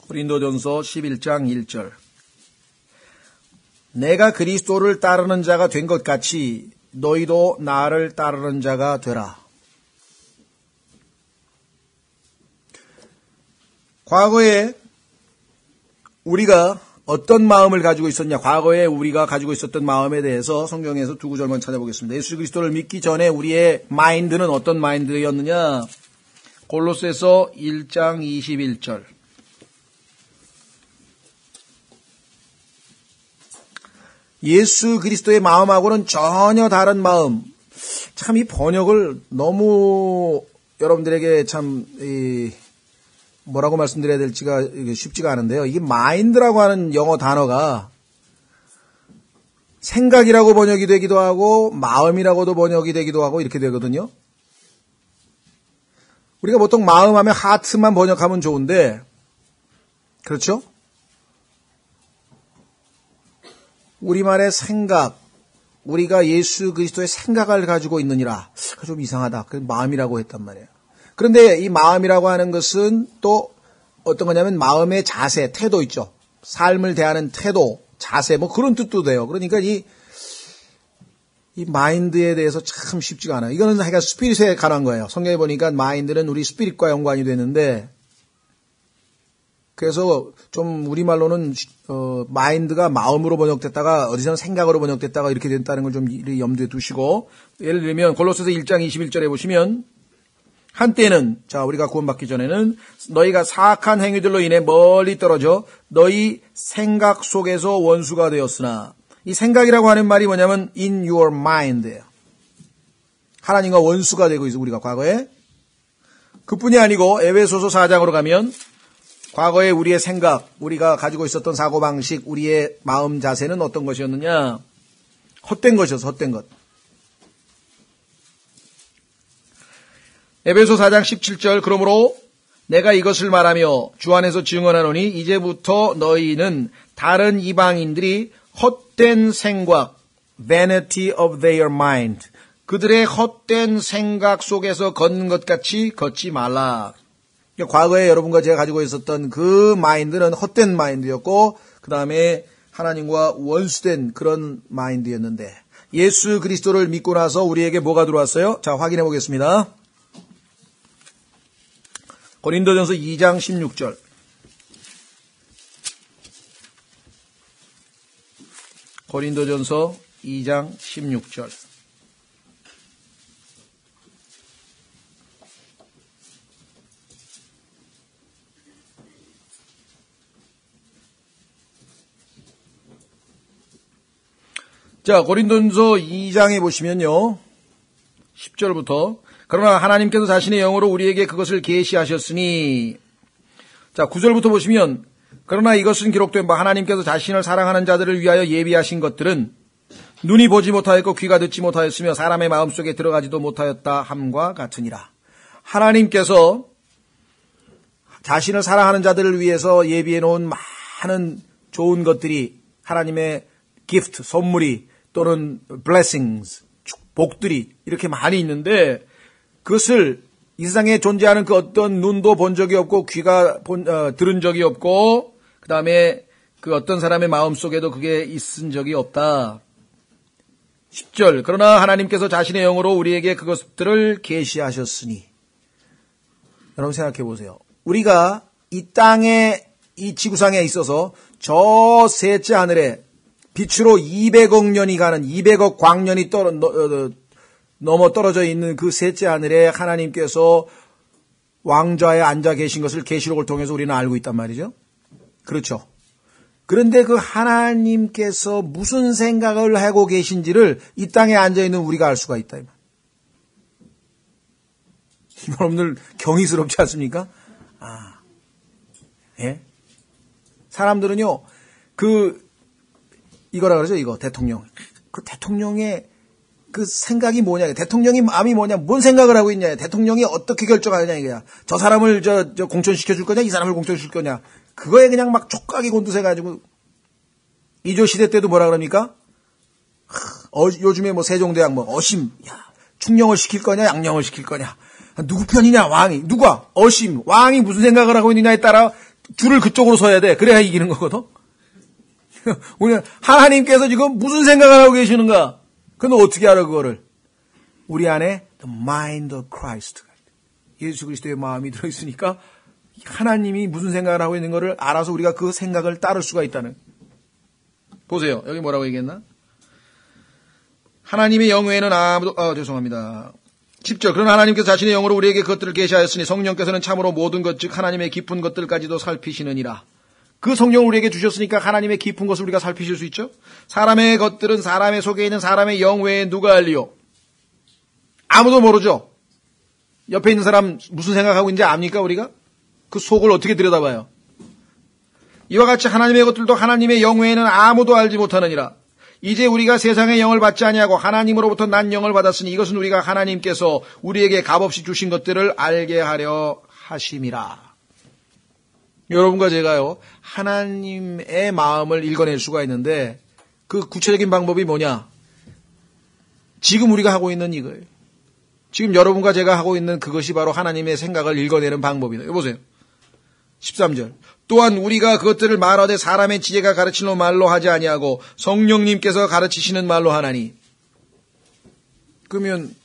고린도전서 11장 1절. 내가 그리스도를 따르는 자가 된 것 같이 너희도 나를 따르는 자가 되라. 과거에 우리가 어떤 마음을 가지고 있었냐, 과거에 우리가 가지고 있었던 마음에 대해서 성경에서 두 구절만 찾아보겠습니다. 예수 그리스도를 믿기 전에 우리의 마인드는 어떤 마인드였느냐? 골로새서 1장 21절. 예수 그리스도의 마음하고는 전혀 다른 마음. 참 이 번역을 너무 여러분들에게 참 뭐라고 말씀드려야 될지가 쉽지가 않은데요. 이게 마인드라고 하는 영어 단어가 생각이라고 번역이 되기도 하고 마음이라고도 번역이 되기도 하고 이렇게 되거든요. 우리가 보통 마음하면 하트만 번역하면 좋은데, 그렇죠? 우리말의 생각, 우리가 예수 그리스도의 생각을 가지고 있느니라. 좀 이상하다. 그 마음이라고 했단 말이에요. 그런데 이 마음이라고 하는 것은 또 어떤 거냐면 마음의 자세, 태도 있죠. 삶을 대하는 태도, 자세, 뭐 그런 뜻도 돼요. 그러니까 이 마인드에 대해서 참 쉽지가 않아요. 이거는 하여간 스피릿에 관한 거예요. 성경에 보니까 마인드는 우리 스피릿과 연관이 되는데, 그래서 좀 우리말로는 마인드가 마음으로 번역됐다가 어디서는 생각으로 번역됐다가 이렇게 됐다는 걸 좀 염두에 두시고, 예를 들면 골로새서 1장 21절에 보시면 한때는, 자, 우리가 구원받기 전에는 너희가 사악한 행위들로 인해 멀리 떨어져 너희 생각 속에서 원수가 되었으나, 이 생각이라고 하는 말이 뭐냐면 in your mind예요. 하나님과 원수가 되고 있어, 우리가 과거에. 그뿐이 아니고 에베소서 4장으로 가면 과거에 우리의 생각, 우리가 가지고 있었던 사고방식, 우리의 마음 자세는 어떤 것이었느냐? 헛된 것이었어, 헛된 것. 에베소 4장 17절, 그러므로 내가 이것을 말하며 주 안에서 증언하노니 이제부터 너희는 다른 이방인들이 헛된 생각, vanity of their mind, 그들의 헛된 생각 속에서 걷는 것 같이 걷지 말라. 과거에 여러분과 제가 가지고 있었던 그 마인드는 헛된 마인드였고, 그 다음에 하나님과 원수된 그런 마인드였는데, 예수 그리스도를 믿고 나서 우리에게 뭐가 들어왔어요? 자, 확인해 보겠습니다. 고린도전서 2장 16절. 고린도전서 2장 16절. 자, 고린도전서 2장에 보시면요, 10절부터 그러나 하나님께서 자신의 영으로 우리에게 그것을 계시하셨으니, 자, 9절부터 보시면 그러나 이것은 기록된 바 하나님께서 자신을 사랑하는 자들을 위하여 예비하신 것들은 눈이 보지 못하였고 귀가 듣지 못하였으며 사람의 마음속에 들어가지도 못하였다 함과 같으니라. 하나님께서 자신을 사랑하는 자들을 위해서 예비해 놓은 많은 좋은 것들이, 하나님의 기프트, 선물이 또는 blessings, 복들이 이렇게 많이 있는데, 그것을 이 세상에 존재하는 그 어떤 눈도 본 적이 없고 귀가 들은 적이 없고, 그 다음에 그 어떤 사람의 마음속에도 그게 있은 적이 없다. 10절, 그러나 하나님께서 자신의 영으로 우리에게 그것들을 계시하셨으니. 여러분 생각해 보세요. 우리가 이 땅에, 이 지구상에 있어서 저 셋째 하늘에 빛으로 200억 년이 가는, 200억 광년이 넘어 떨어져 있는 그 셋째 하늘에 하나님께서 왕좌에 앉아 계신 것을 계시록을 통해서 우리는 알고 있단 말이죠. 그렇죠. 그런데 그 하나님께서 무슨 생각을 하고 계신지를 이 땅에 앉아 있는 우리가 알 수가 있다. 여러분들 경이스럽지 않습니까? 예? 사람들은요, 이거라 그러죠, 이거, 대통령. 그 대통령의 그 생각이 뭐냐, 대통령이 마음이 뭐냐, 뭔 생각을 하고 있냐, 대통령이 어떻게 결정하느냐, 이거야. 저 사람을 공천시켜 줄 거냐, 이 사람을 공천시킬 거냐. 그거에 그냥 막 촉각이 곤두세가지고, 이조 시대 때도 뭐라 그럽니까? 요즘에 뭐 세종대왕 어심, 야, 충령을 시킬 거냐, 양령을 시킬 거냐. 누구 편이냐, 왕이. 누가? 어심. 왕이 무슨 생각을 하고 있느냐에 따라 줄을 그쪽으로 서야 돼. 그래야 이기는 거거든. 우리 하나님께서 지금 무슨 생각을 하고 계시는가? 근데 어떻게 알아 그거를? 우리 안에 the mind of Christ. 예수 그리스도의 마음이 들어있으니까 하나님이 무슨 생각을 하고 있는 거를 알아서 우리가 그 생각을 따를 수가 있다는. 보세요. 여기 뭐라고 얘기했나? 하나님의 영 외에는 아무도, 죄송합니다. 10절. 그러나 하나님께서 자신의 영으로 우리에게 그것들을 계시하였으니 성령께서는 참으로 모든 것, 즉 하나님의 깊은 것들까지도 살피시느니라. 그 성령을 우리에게 주셨으니까 하나님의 깊은 것을 우리가 살피실 수 있죠. 사람의 것들은 사람의 속에 있는 사람의 영 외에 누가 알리요? 아무도 모르죠. 옆에 있는 사람 무슨 생각하고 있는지 압니까 우리가? 그 속을 어떻게 들여다봐요? 이와 같이 하나님의 것들도 하나님의 영 외에는 아무도 알지 못하느니라. 이제 우리가 세상의 영을 받지 아니하고 하나님으로부터 난 영을 받았으니 이것은 우리가 하나님께서 우리에게 값없이 주신 것들을 알게 하려 하심이라. 여러분과 제가요, 하나님의 마음을 읽어낼 수가 있는데 그 구체적인 방법이 뭐냐? 지금 우리가 하고 있는 이거예요. 지금 여러분과 제가 하고 있는 그것이 바로 하나님의 생각을 읽어내는 방법이다. 보세요. 13절. 또한 우리가 그것들을 말하되 사람의 지혜가 가르치는 말로 하지 아니하고 성령님께서 가르치시는 말로 하나니. 그러면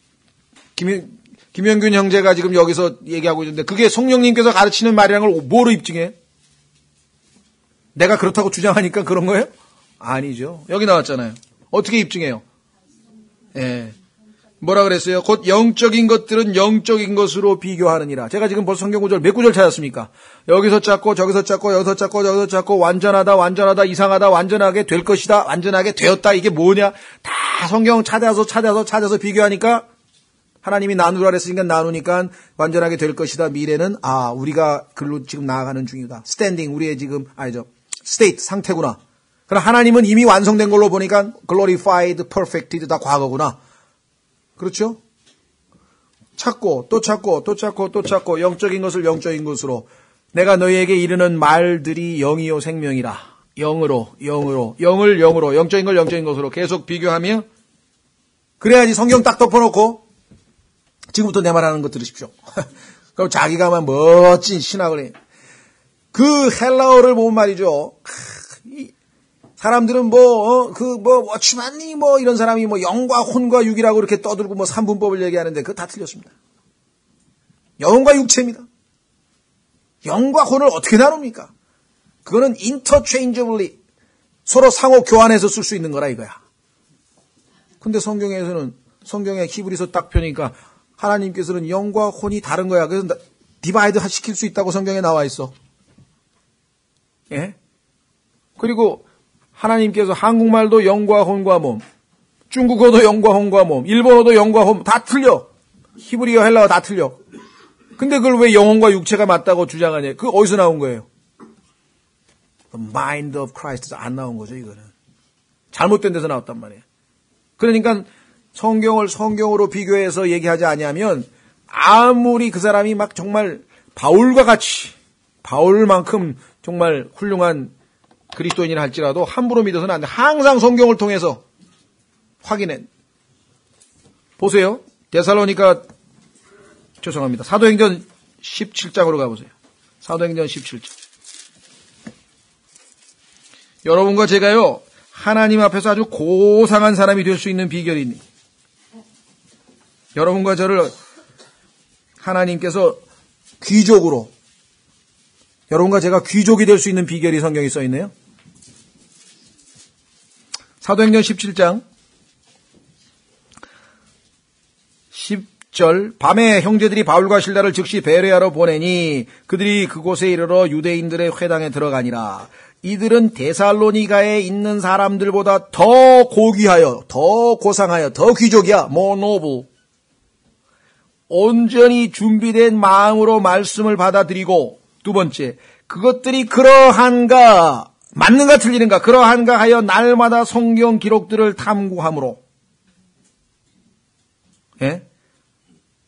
김영균 형제가 지금 여기서 얘기하고 있는데 그게 성령님께서 가르치는 말이라는 걸 뭐로 입증해? 내가 그렇다고 주장하니까 그런 거예요? 아니죠. 여기 나왔잖아요. 어떻게 입증해요? 예. 뭐라 그랬어요? 곧 영적인 것들은 영적인 것으로 비교하느니라. 제가 지금 벌써 성경 구절 몇 구절 찾았습니까? 여기서 찾고 저기서 찾고 여기서 찾고 저기서 찾고 완전하다 이상하다 완전하게 될 것이다 완전하게 되었다. 이게 뭐냐? 다 성경 찾아서 비교하니까 하나님이 나누라 그랬으니까 나누니까 완전하게 될 것이다. 미래는 우리가 글로 지금 나아가는 중이다. 스탠딩 우리의 지금 스테이트 상태구나. 그러나 하나님은 이미 완성된 걸로 보니까 glorified, perfected 다 과거구나. 그렇죠? 찾고 또 찾고 또 찾고 또 찾고 영적인 것을 영적인 것으로 내가 너희에게 이르는 말들이 영이요 생명이라. 영으로 영을 영으로 영적인 걸 영적인 것으로 계속 비교하며 그래야지 성경 딱 덮어놓고 지금부터 내 말하는 거 들으십시오. 그럼 자기가 멋진 신학을 해. 그 헬라어를 보면 말이죠. 사람들은 워치만니 이런 사람이 영과 혼과 육이라고 이렇게 떠들고 삼분법을 얘기하는데 그거 다 틀렸습니다. 영과 육체입니다. 영과 혼을 어떻게 나눕니까? 그거는 interchangeably 서로 상호 교환해서 쓸 수 있는 거라 이거야. 근데 성경에서는 성경의 히브리서 딱 펴니까 하나님께서는 영과 혼이 다른 거야. 그래서 디바이드 시킬 수 있다고 성경에 나와 있어. 예? 그리고 하나님께서 한국말도 영과 혼과 몸, 중국어도 영과 혼과 몸, 일본어도 영과 혼 다 틀려. 히브리어, 헬라어 다 틀려. 근데 그걸 왜 영혼과 육체가 맞다고 주장하냐? 그거 어디서 나온 거예요? The mind of Christ에서 안 나온 거죠, 이거는. 잘못된 데서 나왔단 말이에요. 그러니까 성경을 성경으로 비교해서 얘기하지 아니하면 아무리 그 사람이 정말 바울과 같이 바울만큼 정말 훌륭한 그리스도인이라 할지라도 함부로 믿어서는 안 돼. 항상 성경을 통해서 확인해. 보세요. 사도행전 17장으로 가보세요. 사도행전 17장. 여러분과 제가요, 하나님 앞에서 아주 고상한 사람이 될 수 있는 비결이 있니? 여러분과 저를 하나님께서 귀족으로, 여러분과 제가 귀족이 될 수 있는 비결이 성경에 써 있네요. 사도행전 17장 10절. 밤에 형제들이 바울과 실라를 즉시 베레아로 보내니 그들이 그곳에 이르러 유대인들의 회당에 들어가니라. 이들은 데살로니가에 있는 사람들보다 더 고귀하여, 더 고상하여, 더 귀족이야. more noble. 온전히 준비된 마음으로 말씀을 받아들이고, 두 번째, 그것들이 그러한가, 맞는가 틀리는가, 그러한가 하여 날마다 성경 기록들을 탐구함으로. 예?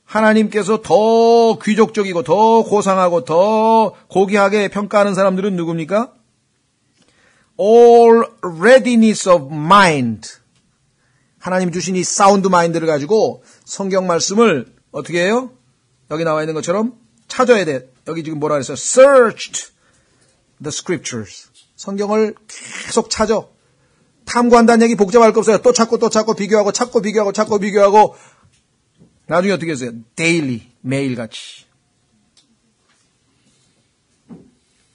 하나님께서 더 귀족적이고 더 고상하고 더 고귀하게 평가하는 사람들은 누굽니까? All readiness of mind. 하나님 주신 이 사운드 마인드를 가지고 성경 말씀을 어떻게 해요? 여기 나와 있는 것처럼 찾아야 돼. 여기 지금 뭐라 그랬어요? Searched the scriptures. 성경을 계속 찾아. 탐구한다는 얘기 복잡할 거 없어요. 또 찾고 비교하고 찾고 비교하고 나중에 어떻게 했어요? daily, 매일같이.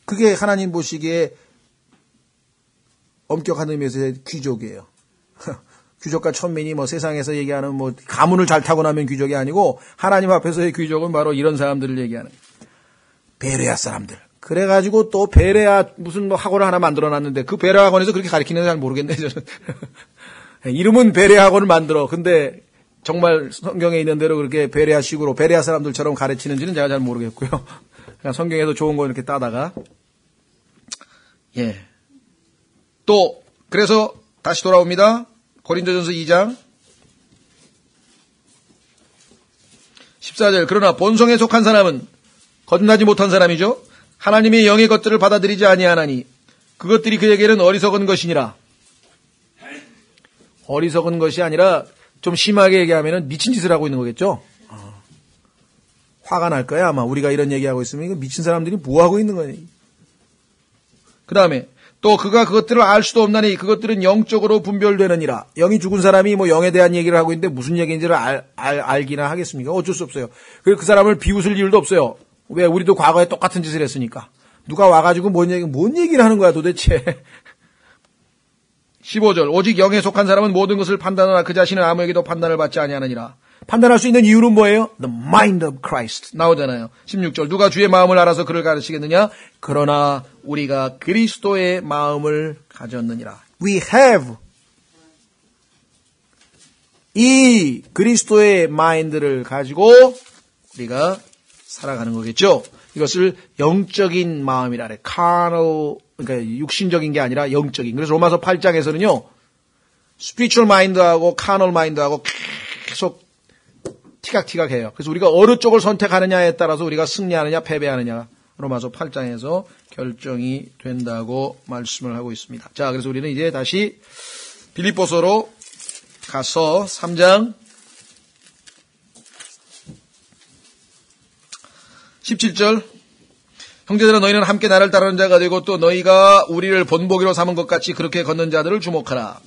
그게 하나님 보시기에 엄격한 의미에서의 귀족이에요. 귀족과 천민이 뭐 세상에서 얘기하는 뭐 가문을 잘 타고 나면 귀족이 아니고 하나님 앞에서의 귀족은 바로 이런 사람들을 얘기하는 베레아 사람들. 그래가지고 또 베레아 무슨 뭐 학원을 하나 만들어놨는데 그 베레아 학원에서 그렇게 가르치는지 잘 모르겠네 저는. 이름은 베레아 학원을 만들어. 근데 정말 성경에 있는 대로 그렇게 베레아식으로 베레아 사람들처럼 가르치는지는 제가 잘 모르겠고요. 그냥 성경에서 좋은 거 이렇게 따다가 예. 또 그래서 다시 돌아옵니다. 고린도전서 2장 14절. 그러나 본성에 속한 사람은 거듭나지 못한 사람이죠. 하나님의 영의 것들을 받아들이지 아니하나니 그것들이 그에게는 어리석은 것이니라. 어리석은 것이 아니라 좀 심하게 얘기하면 미친 짓을 하고 있는 거겠죠. 화가 날 거야 아마. 우리가 이런 얘기하고 있으면 이거 미친 사람들이 뭐 하고 있는 거니. 그 다음에 또 그가 그것들을 알 수도 없나니 그것들은 영적으로 분별되느니라. 영이 죽은 사람이 뭐 영에 대한 얘기를 하고 있는데 무슨 얘기인지를 알기나 하겠습니까? 어쩔 수 없어요. 그리고 그 사람을 비웃을 이유도 없어요. 왜? 우리도 과거에 똑같은 짓을 했으니까. 누가 와가지고 뭔 얘기를 하는 거야 도대체. 15절. 오직 영에 속한 사람은 모든 것을 판단하나 그 자신은 아무에게도 판단을 받지 아니하느니라. 판단할 수 있는 이유는 뭐예요? The mind of Christ 나오잖아요. 16절. 누가 주의 마음을 알아서 그를 가르치겠느냐? 그러나 우리가 그리스도의 마음을 가졌느니라. We have 이 그리스도의 마인드를 가지고 우리가 살아가는 거겠죠. 이것을 영적인 마음이라 그래. carnal, 그러니까 육신적인 게 아니라 영적인. 그래서 로마서 8장에서는요. spiritual mind하고 carnal mind하고 계속 티각티각해요. 그래서 우리가 어느 쪽을 선택하느냐에 따라서 우리가 승리하느냐 패배하느냐 로마서 8장에서 결정이 된다고 말씀을 하고 있습니다. 자, 그래서 우리는 이제 다시 빌립보서로 가서 3장 17절. 형제들아 너희는 함께 나를 따르는 자가 되고 또 너희가 우리를 본보기로 삼은 것 같이 그렇게 걷는 자들을 주목하라.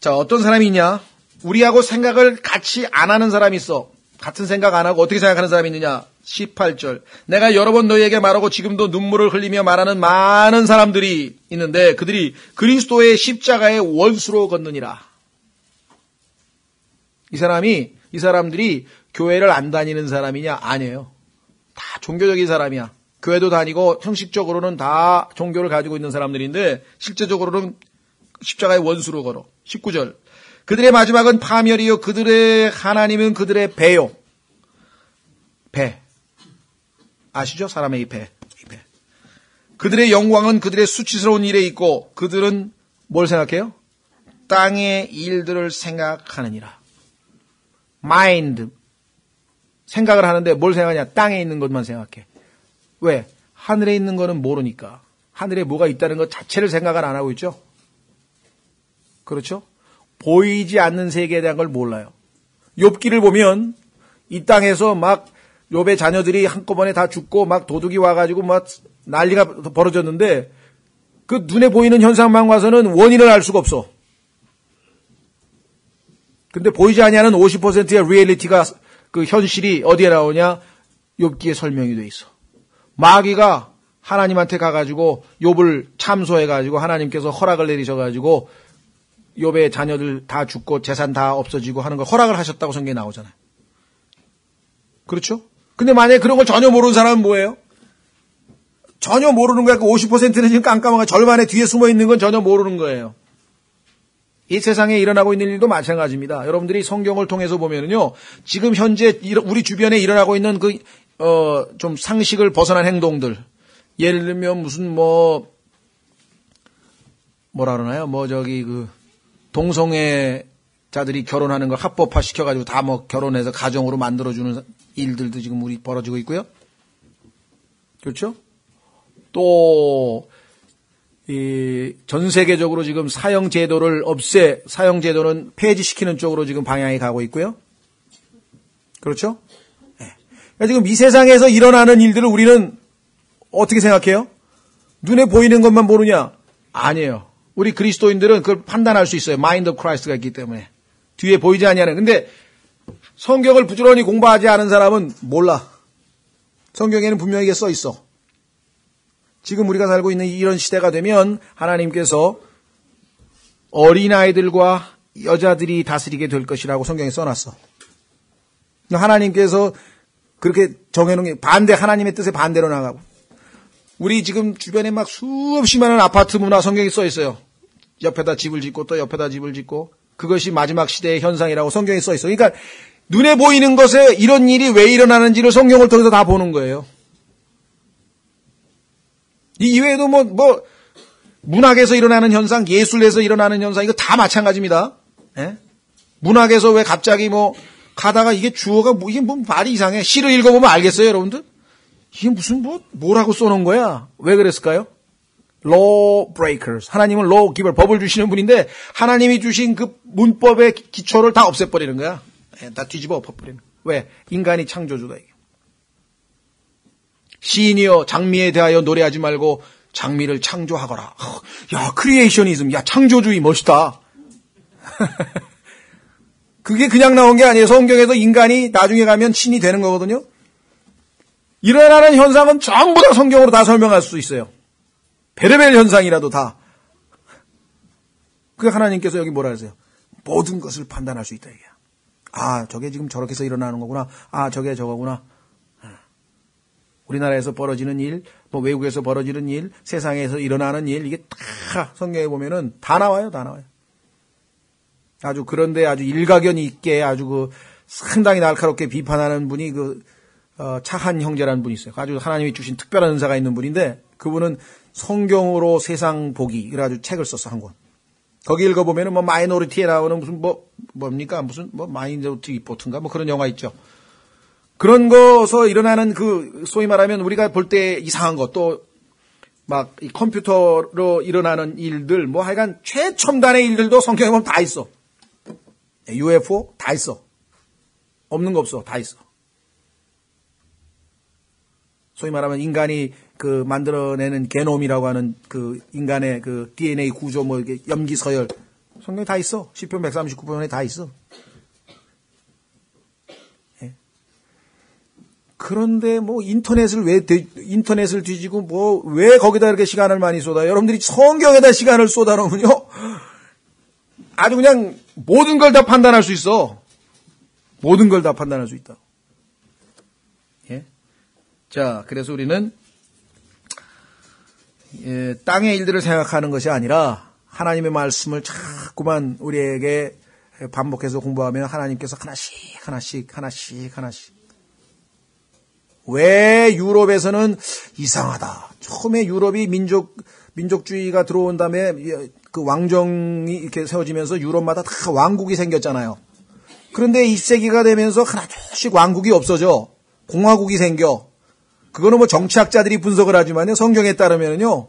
자, 어떤 사람이 있냐? 우리하고 생각을 같이 안 하는 사람이 있어. 같은 생각 안 하고 어떻게 생각하는 사람이 있느냐? 18절. 내가 여러 번 너희에게 말하고 지금도 눈물을 흘리며 말하는 많은 사람들이 있는데 그들이 그리스도의 십자가의 원수로 걷느니라. 이 사람들이 교회를 안 다니는 사람이냐? 아니에요. 다 종교적인 사람이야. 교회도 다니고 형식적으로는 다 종교를 가지고 있는 사람들인데 실제적으로는 십자가의 원수로 걸어. 19절. 그들의 마지막은 파멸이요. 그들의 하나님은 그들의 배요. 배. 아시죠? 사람의 이 배. 그들의 영광은 그들의 수치스러운 일에 있고 그들은 뭘 생각해요? 땅의 일들을 생각하느니라. 마인드. 생각을 하는데 뭘 생각하냐? 땅에 있는 것만 생각해. 왜? 하늘에 있는 거는 모르니까. 하늘에 뭐가 있다는 것 자체를 생각을 안 하고 있죠? 그렇죠? 보이지 않는 세계에 대한 걸 몰라요. 욥기를 보면 이 땅에서 막 욥의 자녀들이 한꺼번에 다 죽고 막 도둑이 와가지고 막 난리가 벌어졌는데 그 눈에 보이는 현상만 봐서는 원인을 알 수가 없어. 근데 보이지 아니하는 50%의 리얼리티가 그 현실이 어디에 나오냐? 욥기에 설명이 돼 있어. 마귀가 하나님한테 가가지고 욥을 참소해가지고 하나님께서 허락을 내리셔가지고 욥의 자녀들 다 죽고 재산 다 없어지고 하는 걸 허락을 하셨다고 성경에 나오잖아요. 그렇죠? 근데 만약에 그런 걸 전혀 모르는 사람은 뭐예요? 전혀 모르는 거야. 그 50%는 지금 깜깜하게 절반의 뒤에 숨어 있는 건 전혀 모르는 거예요. 이 세상에 일어나고 있는 일도 마찬가지입니다. 여러분들이 성경을 통해서 보면은요, 지금 현재 우리 주변에 일어나고 있는 좀 상식을 벗어난 행동들. 예를 들면 무슨 뭐라 그러나요? 동성애자들이 결혼하는 걸 합법화 시켜가지고 다 결혼해서 가정으로 만들어주는 일들도 지금 우리 벌어지고 있고요. 그렇죠? 또, 전 세계적으로 지금 사형제도를 사형제도는 폐지시키는 쪽으로 지금 방향이 가고 있고요. 그렇죠? 네. 그러니까 지금 이 세상에서 일어나는 일들을 우리는 어떻게 생각해요? 눈에 보이는 것만 보느냐? 아니에요. 우리 그리스도인들은 그걸 판단할 수 있어요. 마인드 오브 크라이스트가 있기 때문에. 뒤에 보이지 아니하는. 근데 성경을 부지런히 공부하지 않은 사람은 몰라. 성경에는 분명히 써 있어. 지금 우리가 살고 있는 이런 시대가 되면 하나님께서 어린아이들과 여자들이 다스리게 될 것이라고 성경에 써놨어. 하나님께서 그렇게 정해놓은 게 하나님의 뜻에 반대로 나가고. 우리 지금 주변에 막 수없이 많은 아파트 문화 성경에 써 있어요. 옆에다 집을 짓고 또 옆에다 집을 짓고. 그것이 마지막 시대의 현상이라고 성경에 써 있어. 그러니까 눈에 보이는 것에 이런 일이 왜 일어나는지를 성경을 통해서 다 보는 거예요. 이 이외에도 문학에서 일어나는 현상, 예술에서 일어나는 현상, 이거 다 마찬가지입니다. 예? 문학에서 왜 갑자기 가다가 이게 주어가 이게 말이 이상해. 시를 읽어보면 알겠어요, 여러분들? 이게 무슨 뭐라고 써놓은 거야? 왜 그랬을까요? law breakers. 하나님은 law giver, 법을 주시는 분인데 하나님이 주신 그 문법의 기초를 다 없애버리는 거야. 다 뒤집어 엎어버리는 거야. 왜? 인간이 창조주다 이게. 시인이여 장미에 대하여 노래하지 말고 장미를 창조하거라. 야, 크리에이셔니즘. 야, 창조주의 멋있다. 그게 그냥 나온 게 아니에요. 성경에서 인간이 나중에 가면 신이 되는 거거든요. 일어나는 현상은 전부 다 성경으로 다 설명할 수 있어요. 베레벨 현상이라도 다. 그 하나님께서 여기 뭐라 하세요? 모든 것을 판단할 수 있다 이게. 아, 저게 지금 저렇게 해서 일어나는 거구나. 아, 저게 저거구나. 우리나라에서 벌어지는 일, 외국에서 벌어지는 일, 세상에서 일어나는 일, 이게 다 성경에 보면은 다 나와요, 다 나와요. 아주 그런데 아주 일가견이 있게 아주 상당히 날카롭게 비판하는 분이 차한 형제라는 분이 있어요. 아주 하나님이 주신 특별한 은사가 있는 분인데 그분은 성경으로 세상 보기, 그래가지고 책을 썼어, 한 권. 거기 읽어보면은 마이너리티에 나오는 무슨 뭡니까? 무슨 마이너리티 리포트인가? 그런 영화 있죠. 그런 거서 일어나는 소위 말하면 우리가 볼 때 이상한 것, 또 이 컴퓨터로 일어나는 일들, 하여간 최첨단의 일들도 성경에 보면 다 있어. UFO 다 있어. 없는 거 없어. 다 있어. 소위 말하면 인간이 만들어내는 게놈이라고 하는 인간의 DNA 구조 이게 염기 서열. 성경에 다 있어. 시편 139편에 다 있어. 그런데 인터넷을 뒤지고 왜 거기다 이렇게 시간을 많이 쏟아요? 여러분들이 성경에다 시간을 쏟아놓으면요. 아주 그냥 모든 걸 다 판단할 수 있어. 모든 걸 다 판단할 수 있다. 예? 자, 그래서 우리는 땅의 일들을 생각하는 것이 아니라 하나님의 말씀을 자꾸만 우리에게 반복해서 공부하면 하나님께서 하나씩 왜 유럽에서는 이상하다. 처음에 유럽이 민족주의가 들어온 다음에 왕정이 이렇게 세워지면서 유럽마다 다 왕국이 생겼잖아요. 그런데 20세기가 되면서 하나둘씩 왕국이 없어져. 공화국이 생겨. 그거는 정치학자들이 분석을 하지만요. 성경에 따르면요.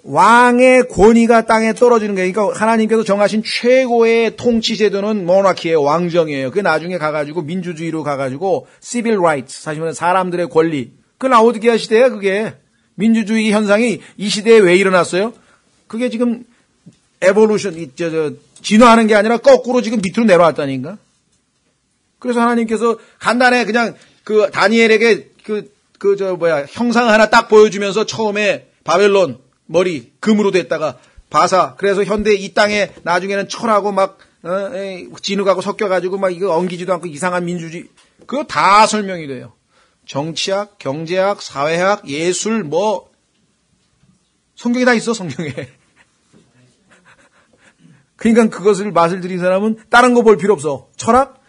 왕의 권위가 땅에 떨어지는 거예요. 그러니까 하나님께서 정하신 최고의 통치 제도는 모나키예요. 왕정이에요. 그게 나중에 가가지고 민주주의로 가가지고 civil rights, 사실 말하면 사람들의 권리. 그 라오디게아 시대야 그게. 민주주의 현상이 이 시대에 왜 일어났어요? 그게 지금 에볼루션, 진화하는 게 아니라 거꾸로 지금 밑으로 내려왔다니까. 그래서 하나님께서 간단해 그냥 다니엘에게 형상 하나 딱 보여주면서 처음에 바벨론 머리 금으로 됐다가 바사. 그래서 현대 이 땅에 나중에는 철하고 진흙하고 섞여가지고 이거 엉기지도 않고 이상한 민주주의. 그거 다 설명이 돼요. 정치학, 경제학, 사회학, 예술 성경에 다 있어, 성경에. 그러니까 그것을 맛을 들인 사람은 다른 거 볼 필요 없어. 철학?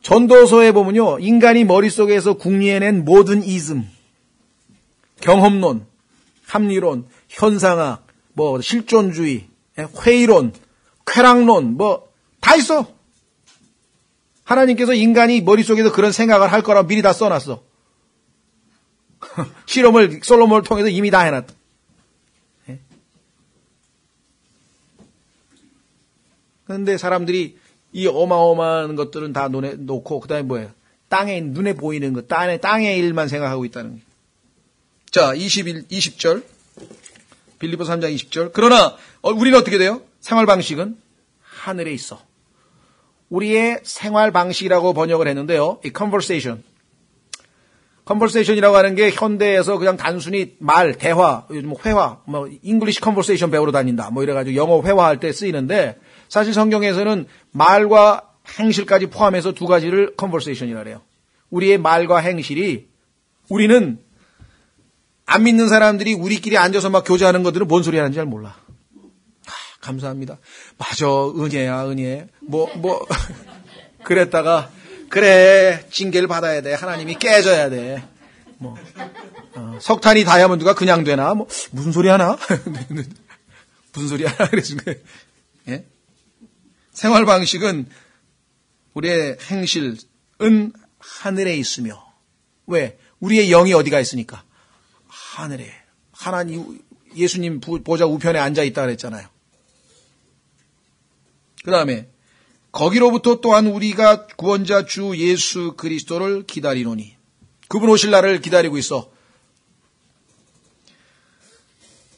전도서에 보면요. 인간이 머릿속에서 궁리해낸 모든 이즘, 경험론, 합리론, 현상학, 실존주의, 회의론, 쾌락론, 다 있어. 하나님께서 인간이 머릿속에서 그런 생각을 할 거라고 미리 다 써놨어. 실험을 솔로몬을 통해서 이미 다 해놨다. 그런데 사람들이 이 어마어마한 것들은 다 눈에 놓고 그다음에 뭐예요? 눈에 보이는 것, 땅의 일만 생각하고 있다는 거예요. 자, 20절. 빌립보서 3장 20절. 그러나 우리는 어떻게 돼요? 생활 방식은 하늘에 있어. 우리의 생활 방식이라고 번역을 했는데요. 이 conversation이라고 하는 게 현대에서 그냥 단순히 말, 대화, 요즘 회화, English conversation 배우러 다닌다. 이래가지고 영어 회화할 때 쓰이는데 사실 성경에서는 말과 행실까지 포함해서 두 가지를 conversation이라 그래요. 우리의 말과 행실이 우리는 안 믿는 사람들이 우리끼리 앉아서 막 교제하는 것들은 뭔 소리 하는지 잘 몰라. 감사합니다. 맞아, 은혜야, 은혜. 그랬다가, 그래, 징계를 받아야 돼. 하나님이 깨져야 돼. 석탄이 다이아몬드가 그냥 되나? 무슨 소리 하나? 무슨 소리 하나? 그래서, 예? 생활 방식은, 우리의 행실은 하늘에 있으며, 왜? 우리의 영이 어디가 있으니까? 하늘에. 하나님, 예수님 보좌 우편에 앉아 있다 그랬잖아요. 그 다음에 거기로부터 또한 우리가 구원자 주 예수 그리스도를 기다리노니 그분 오실 날을 기다리고 있어.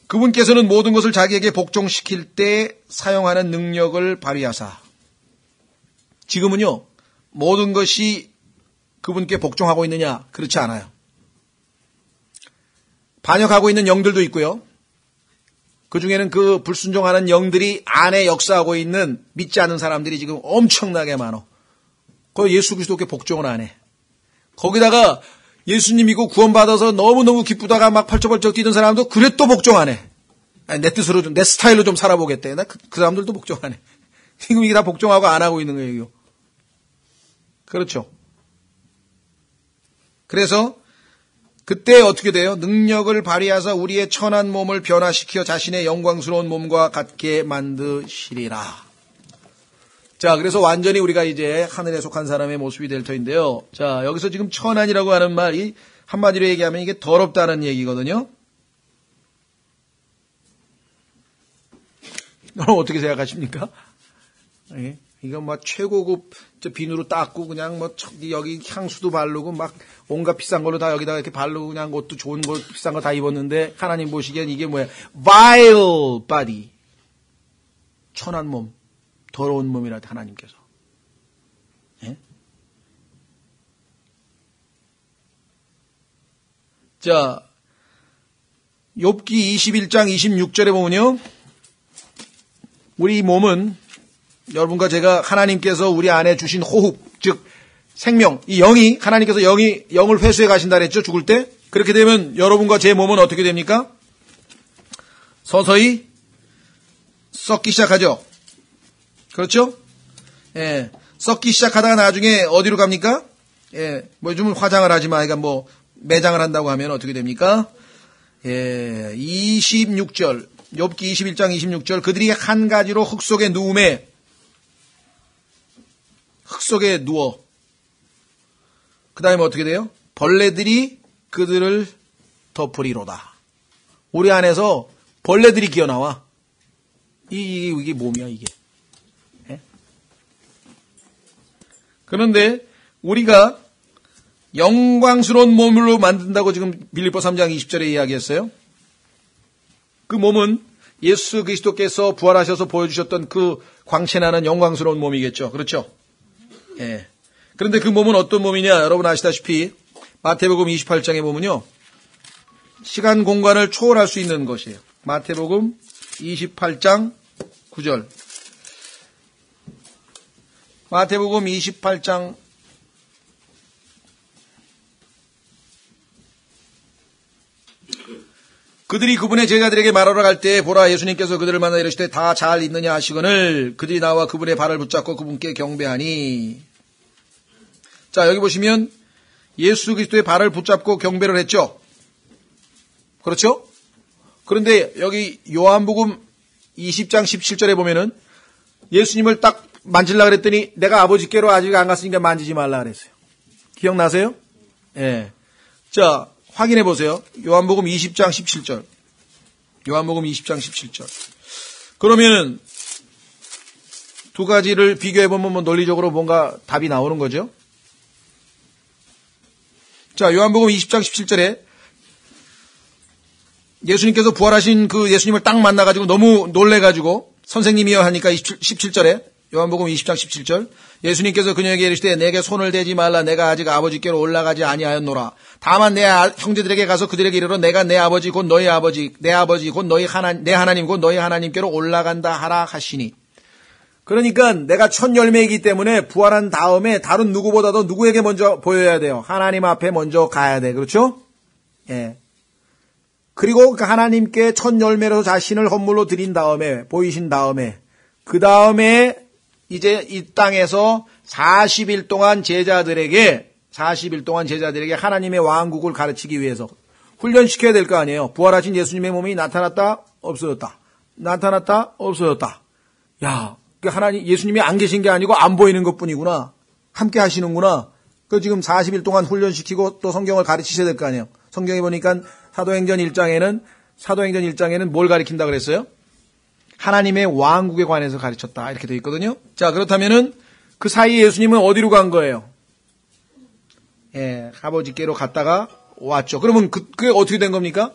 그분께서는 모든 것을 자기에게 복종시킬 때 사용하는 능력을 발휘하사 지금은요 모든 것이 그분께 복종하고 있느냐? 그렇지 않아요. 반역하고 있는 영들도 있고요. 그 중에는 그 불순종하는 영들이 안에 역사하고 있는 믿지 않는 사람들이 지금 엄청나게 많어. 그 예수 그리스도께 복종을 안 해. 거기다가 예수님 믿고 구원받아서 너무너무 기쁘다가 막 펄쩍펄쩍 뛰는 사람도 그래 또 복종 안 해. 아니, 내 뜻으로 좀, 내 스타일로 좀 살아보겠대. 나 그 사람들도 복종 안 해. 지금 이게 다 복종하고 안 하고 있는 거예요. 이거. 그렇죠. 그래서 그때 어떻게 돼요? 능력을 발휘하사 우리의 천한 몸을 변화시켜 자신의 영광스러운 몸과 같게 만드시리라. 자, 그래서 완전히 우리가 이제 하늘에 속한 사람의 모습이 될 터인데요. 자, 여기서 지금 천한이라고 하는 말이 한마디로 얘기하면 이게 더럽다는 얘기거든요. 여러분 어떻게 생각하십니까? 예? 이거 최고급 비누로 닦고 그냥 여기 향수도 바르고 막 온갖 비싼 걸로 다 여기다가 이렇게 바르고 그냥 옷도 좋은 거 비싼 거 다 입었는데 하나님 보시기엔 이게 뭐야? vile body. 천한 몸, 더러운 몸이라 하나님께서. 예? 자, 욥기 21장 26절에 보면요. 우리 몸은 여러분과 제가 하나님께서 우리 안에 주신 호흡, 즉 생명, 이 영이 하나님께서 영을 회수해 가신다 그랬죠. 죽을 때. 그렇게 되면 여러분과 제 몸은 어떻게 됩니까? 서서히 썩기 시작하죠. 그렇죠? 예. 썩기 시작하다가 나중에 어디로 갑니까? 예. 요즘은 화장을 하지만 그러니까 매장을 한다고 하면 어떻게 됩니까? 예. 26절. 욥기 21장 26절. 그들이 한 가지로 흙 속에 누움에 흙 속에 누워. 그 다음에 어떻게 돼요? 벌레들이 그들을 덮으리로다. 우리 안에서 벌레들이 기어나와. 이게 몸이야, 이게. 예? 그런데 우리가 영광스러운 몸으로 만든다고 지금 빌립보 3장 20절에 이야기했어요. 그 몸은 예수 그리스도께서 부활하셔서 보여주셨던 그 광채나는 영광스러운 몸이겠죠. 그렇죠? 예. 그런데 그 몸은 어떤 몸이냐? 여러분 아시다시피 마태복음 28장에 보면요. 시간 공간을 초월할 수 있는 것이에요. 마태복음 28장 9절. 마태복음 28장 '그들이 그분의 제자들에게 말하러 갈 때 보라 예수님께서 그들을 만나 이르시되 다 잘 있느냐 하시거늘 그들이 나와 그분의 발을 붙잡고 그분께 경배하니.' 자, 여기 보시면 예수 그리스도의 발을 붙잡고 경배를 했죠. 그렇죠? 그런데 여기 요한복음 20장 17절에 보면은 예수님을 딱 만지려고 그랬더니 내가 아버지께로 아직 안 갔으니까 만지지 말라 그랬어요. 기억나세요? 예. 자, 확인해 보세요. 요한복음 20장 17절. 요한복음 20장 17절. 그러면은 두 가지를 비교해 보면 논리적으로 뭔가 답이 나오는 거죠. 자, 요한복음 20장 17절에 예수님께서 부활하신 그 예수님을 딱 만나가지고 너무 놀래가지고 선생님이여 하니까 17절에 요한복음 20장 17절 예수님께서 그녀에게 이르시되 내게 손을 대지 말라 내가 아직 아버지께로 올라가지 아니하였노라. 다만 내 형제들에게 가서 그들에게 이르러 내가 내 아버지 곧 너희 아버지 내 아버지 곧 너희 내 하나님 곧 너희 하나님께로 올라간다 하라 하시니. 그러니까 내가 첫 열매이기 때문에 부활한 다음에 다른 누구보다도 누구에게 먼저 보여야 돼요. 하나님 앞에 먼저 가야 돼. 그렇죠? 예. 그리고 그 하나님께 첫 열매로 자신을 헌물로 드린 다음에 보이신 다음에 그 다음에 이제 이 땅에서 40일 동안 제자들에게 하나님의 왕국을 가르치기 위해서 훈련시켜야 될 거 아니에요. 부활하신 예수님의 몸이 나타났다 없어졌다. 나타났다 없어졌다. 야, 하나님 예수님이 안 계신 게 아니고 안 보이는 것뿐이구나. 함께 하시는구나. 그 지금 40일 동안 훈련시키고 또 성경을 가르치셔야 될 거 아니에요. 성경에 보니까 사도행전 1장에는 뭘 가르친다 그랬어요? 하나님의 왕국에 관해서 가르쳤다. 이렇게 되어 있거든요. 자, 그렇다면은 그 사이에 예수님은 어디로 간 거예요? 예, 아버지께로 갔다가 왔죠. 그러면 그게 어떻게 된 겁니까?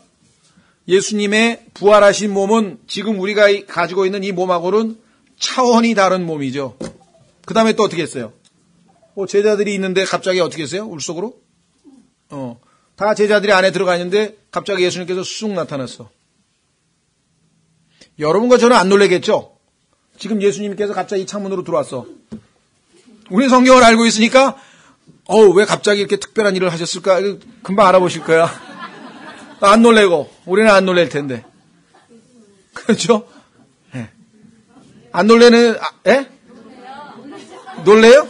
예수님의 부활하신 몸은 지금 우리가 가지고 있는 이 몸하고는 차원이 다른 몸이죠. 그 다음에 또 어떻게 했어요? 제자들이 있는데 갑자기 어떻게 했어요? 울속으로? 다 제자들이 안에 들어가 있는데 갑자기 예수님께서 쑥 나타났어. 여러분과 저는 안 놀라겠죠? 지금 예수님께서 갑자기 창문으로 들어왔어. 우리 성경을 알고 있으니까 왜 갑자기 이렇게 특별한 일을 하셨을까? 금방 알아보실 거야. 안 놀래고 우리는 안 놀랄 텐데. 그렇죠? 네. 안 놀래는 예? 놀래요?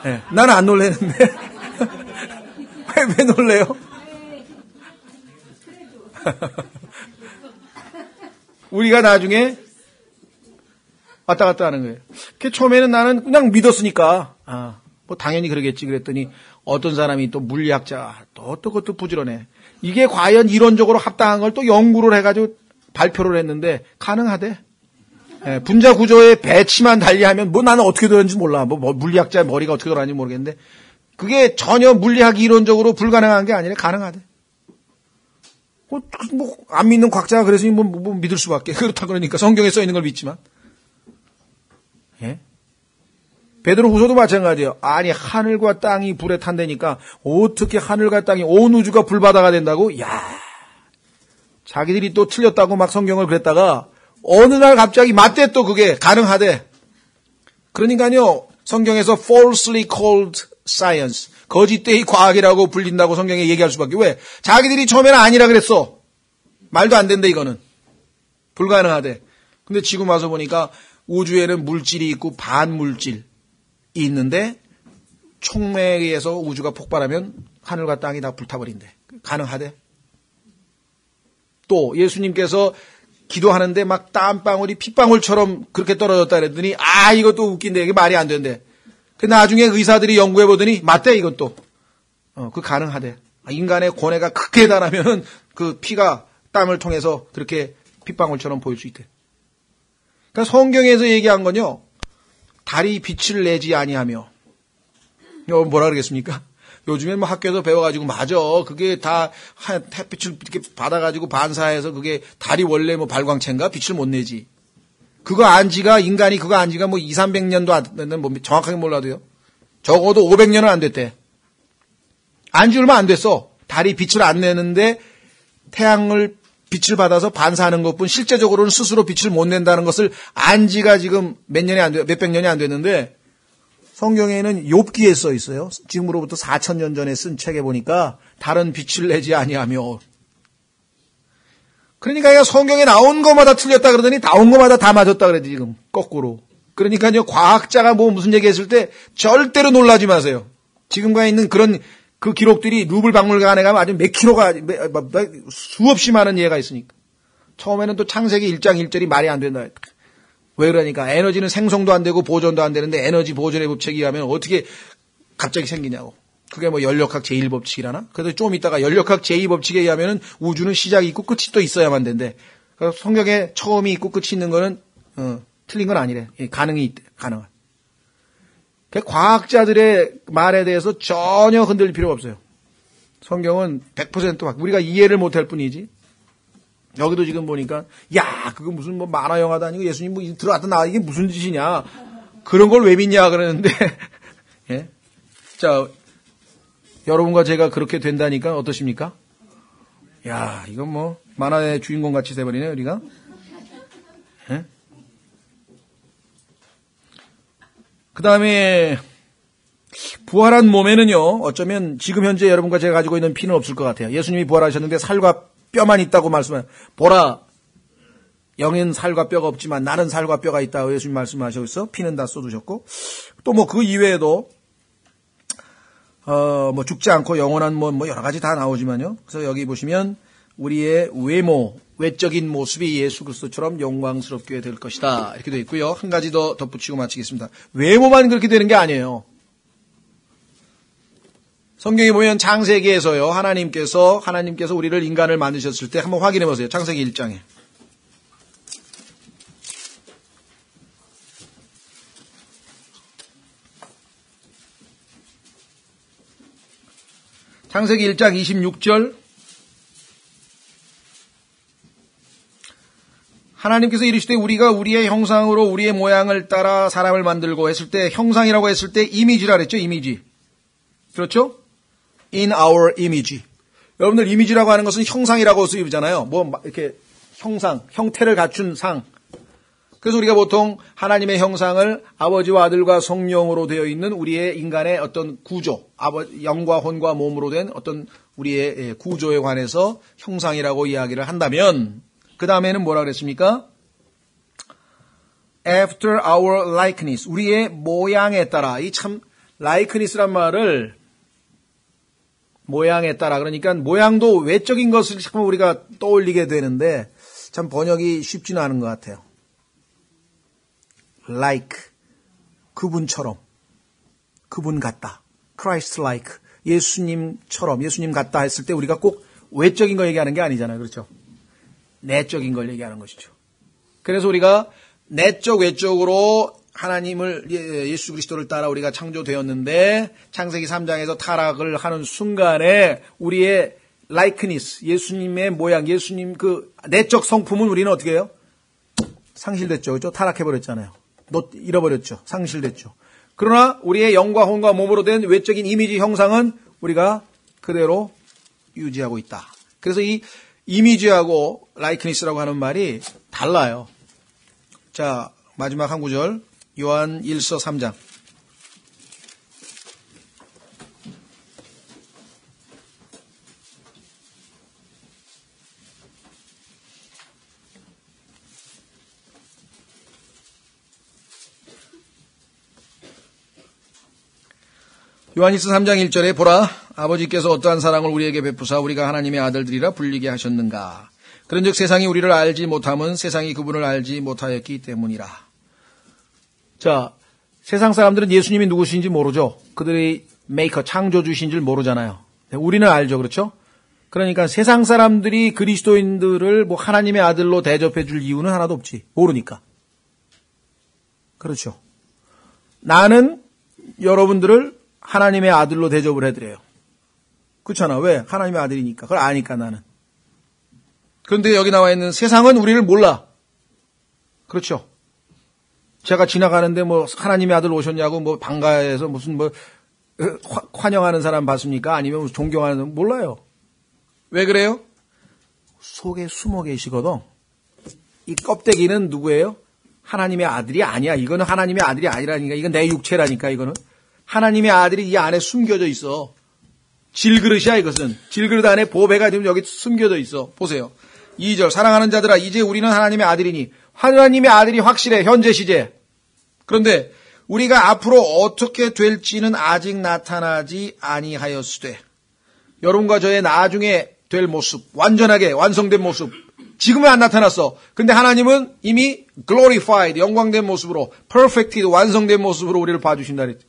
네. 나는 안 놀래는데. 왜 놀래요? 우리가 나중에 왔다 갔다 하는 거예요. 처음에는 나는 그냥 믿었으니까, 뭐 당연히 그러겠지 그랬더니 어떤 사람이 또 물리학자, 또 그것도 부지런해. 이게 과연 이론적으로 합당한 걸 또 연구를 해가지고 발표를 했는데 가능하대. 예, 분자 구조의 배치만 달리하면 뭐 나는 어떻게 되는지 몰라. 뭐 물리학자의 머리가 어떻게 돌아가는지 모르겠는데 그게 전혀 물리학 이론적으로 불가능한 게 아니라 가능하대. 안 믿는 과학자가 그래서 뭐 믿을 수밖에. 그렇다 그러니까 성경에 써 있는 걸 믿지만. 예? 베드로 후서도 마찬가지예요. 아니 하늘과 땅이 불에 탄다니까 어떻게 하늘과 땅이 온 우주가 불바다가 된다고? 야, 자기들이 또 틀렸다고 막 성경을 그랬다가 어느 날 갑자기 맞대 또 그게 가능하대. 그러니까요 성경에서 falsely called science, 거짓되이 과학이라고 불린다고 성경에 얘기할 수밖에. 왜? 자기들이 처음에는 아니라 그랬어. 말도 안 된대 이거는. 불가능하대. 근데 지금 와서 보니까 우주에는 물질이 있고 반물질이 있는데 총매에 의해서 우주가 폭발하면 하늘과 땅이 다 불타버린대. 가능하대. 또 예수님께서 기도하는데 막 땀방울이 핏방울처럼 그렇게 떨어졌다 그랬더니 이것도 웃긴데 이게 말이 안 된대. 그 나중에 의사들이 연구해보더니 맞대 이것도. 그 가능하대. 인간의 고뇌가 크게 달하면은 그 피가 땀을 통해서 그렇게 핏방울처럼 보일 수 있대. 그러니까 성경에서 얘기한 건요. 달이 빛을 내지 아니하며. 뭐라 그러겠습니까? 요즘에 뭐 학교에서 배워가지고 맞아. 그게 다 햇빛을 이렇게 받아가지고 반사해서 그게 달이 원래 뭐 발광체인가 빛을 못 내지. 인간이 그거 안 지가 뭐 200~300년도 안 됐는 뭐 정확하게 몰라도요. 적어도 500년은 안 됐대. 안 지 얼마 안 됐어. 달이 빛을 안 내는데 태양을 빛을 받아서 반사하는 것뿐 실제적으로는 스스로 빛을 못 낸다는 것을 안 지가 지금 몇백 년이 안 됐는데 성경에는 욥기에 써 있어요. 지금으로부터 4000년 전에 쓴 책에 보니까 달은 빛을 내지 아니하며. 그러니까 성경에 나온 것마다 틀렸다 그러더니 나온 것마다 다 맞았다 그래도 지금 거꾸로. 그러니까요 과학자가 뭐 무슨 얘기했을 때 절대로 놀라지 마세요. 지금과 있는 그런 그 기록들이 루블 박물관에 가면 아주 몇 킬로가 수없이 많은 예가 있으니까. 처음에는 또 창세기 1장 1절이 말이 안 된다. 왜 그러니까 에너지는 생성도 안 되고 보존도 안 되는데 에너지 보존의 법칙에 의하면 어떻게 갑자기 생기냐고. 그게 뭐 연력학 제1법칙이라나? 그래서 좀 이따가 연력학 제2법칙에 의하면은 우주는 시작이 있고 끝이 또 있어야만 된대. 그래서 성경에 처음이 있고 끝이 있는 거는 틀린 건 아니래. 가능이 있대. 가능한. 과학자들의 말에 대해서 전혀 흔들릴 필요가 없어요. 성경은 100% 우리가 이해를 못할 뿐이지 여기도 지금 보니까 야 그거 무슨 뭐 만화 영화도 아니고 예수님 뭐 들어갔다 나와 이게 무슨 짓이냐 그런 걸 왜 믿냐 그러는데 예? 자 여러분과 제가 그렇게 된다니까 어떠십니까? 야 이건 뭐 만화의 주인공 같이 돼버리네 우리가. 예? 그 다음에 부활한 몸에는요 어쩌면 지금 현재 여러분과 제가 가지고 있는 피는 없을 것 같아요. 예수님이 부활하셨는데 살과 뼈만 있다고 말씀하세요. 보라 영은 살과 뼈가 없지만 나는 살과 뼈가 있다고 예수님 말씀하셨어. 피는 다 쏟으셨고 또 뭐 그 이외에도 뭐 죽지 않고 영원한 뭐 여러 가지 다 나오지만요. 그래서 여기 보시면 우리의 외모 외적인 모습이 예수 그리스도처럼 영광스럽게 될 것이다 이렇게 되어 있고요. 한 가지 더 덧붙이고 마치겠습니다. 외모만 그렇게 되는 게 아니에요. 성경에 보면 창세기에서요. 하나님께서 우리를 인간을 만드셨을 때 한번 확인해 보세요. 창세기 1장에. 창세기 1장 26절. 하나님께서 이르시되 우리가 우리의 형상으로 우리의 모양을 따라 사람을 만들고 했을 때 형상이라고 했을 때 이미지라 그랬죠. 이미지. 그렇죠? In our image. 여러분들 이미지라고 하는 것은 형상이라고 쓰이잖아요. 뭐 이렇게 형태를 갖춘 상. 그래서 우리가 보통 하나님의 형상을 아버지와 아들과 성령으로 되어 있는 우리의 인간의 어떤 구조, 영과 혼과 몸으로 된 어떤 우리의 구조에 관해서 형상이라고 이야기를 한다면 그 다음에는 뭐라 그랬습니까? After our likeness. 우리의 모양에 따라. 이 참 likeness란 말을 모양에 따라 그러니까 모양도 외적인 것을 자꾸 우리가 떠올리게 되는데 참 번역이 쉽지는 않은 것 같아요. like 그분처럼 그분 같다. Christ like 예수님처럼 예수님 같다 했을 때 우리가 꼭 외적인 거 얘기하는 게 아니잖아요. 그렇죠? 내적인 걸 얘기하는 것이죠. 그래서 우리가 내적 외적으로 하나님을 예수 그리스도를 따라 우리가 창조되었는데 창세기 3장에서 타락을 하는 순간에 우리의 likeness 예수님의 모양 예수님 그 내적 성품은 우리는 어떻게 해요? 상실됐죠. 그렇죠? 타락해버렸잖아요. 잃어버렸죠. 상실됐죠. 그러나 우리의 영과 혼과 몸으로 된 외적인 이미지 형상은 우리가 그대로 유지하고 있다. 그래서 이 이미지하고 likeness라고 하는 말이 달라요. 자, 마지막 한 구절. 요한 1서 3장. 요한일서 3장 1절에 보라 아버지께서 어떠한 사랑을 우리에게 베푸사 우리가 하나님의 아들들이라 불리게 하셨는가. 그런즉 세상이 우리를 알지 못함은 세상이 그분을 알지 못하였기 때문이라. 자, 세상 사람들은 예수님이 누구신지 모르죠. 그들의 메이커, 창조주신 줄 모르잖아요. 우리는 알죠. 그렇죠? 그러니까 세상 사람들이 그리스도인들을 뭐 하나님의 아들로 대접해 줄 이유는 하나도 없지. 모르니까. 그렇죠. 나는 여러분들을 하나님의 아들로 대접을 해드려요. 그렇잖아. 왜? 하나님의 아들이니까. 그걸 아니까 나는. 그런데 여기 나와 있는 세상은 우리를 몰라. 그렇죠. 제가 지나가는데 뭐 하나님의 아들 오셨냐고 뭐 방가에서 무슨 뭐 환영하는 사람 봤습니까? 아니면 무슨 존경하는 사람 몰라요. 왜 그래요? 속에 숨어 계시거든. 이 껍데기는 누구예요? 하나님의 아들이 아니야. 이거는 하나님의 아들이 아니라니까. 이건 내 육체라니까 이거는. 하나님의 아들이 이 안에 숨겨져 있어. 질그릇이야 이것은. 질그릇 안에 보배가 지금 여기 숨겨져 있어. 보세요. 2절 사랑하는 자들아 이제 우리는 하나님의 아들이니 하나님의 아들이 확실해. 현재 시제. 그런데 우리가 앞으로 어떻게 될지는 아직 나타나지 아니하였으되 여러분과 저의 나중에 될 모습 완전하게 완성된 모습 지금은 안 나타났어. 근데 하나님은 이미 glorified 영광된 모습으로 perfected 완성된 모습으로 우리를 봐주신다 그랬죠.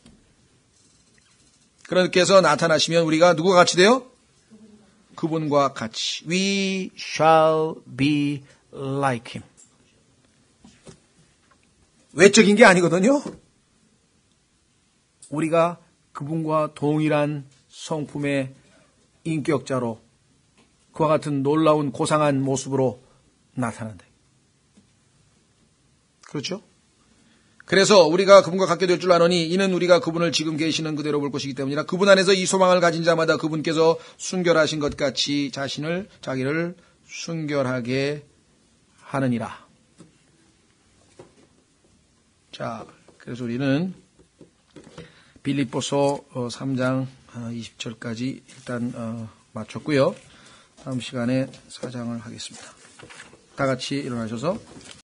그렇게해서 나타나시면 우리가 누구와 같이 돼요? 그분과 같이. We shall be like him. 외적인 게 아니거든요. 우리가 그분과 동일한 성품의 인격자로 그와 같은 놀라운 고상한 모습으로 나타난다. 그렇죠? 그래서 우리가 그분과 같게 될 줄 아노니 이는 우리가 그분을 지금 계시는 그대로 볼 것이기 때문이라. 그분 안에서 이 소망을 가진 자마다 그분께서 순결하신 것 같이 자기를 순결하게 하느니라. 자, 그래서 우리는 빌립보서 3장 20절까지 일단 마쳤고요. 다음 시간에 4장을 하겠습니다. 다 같이 일어나셔서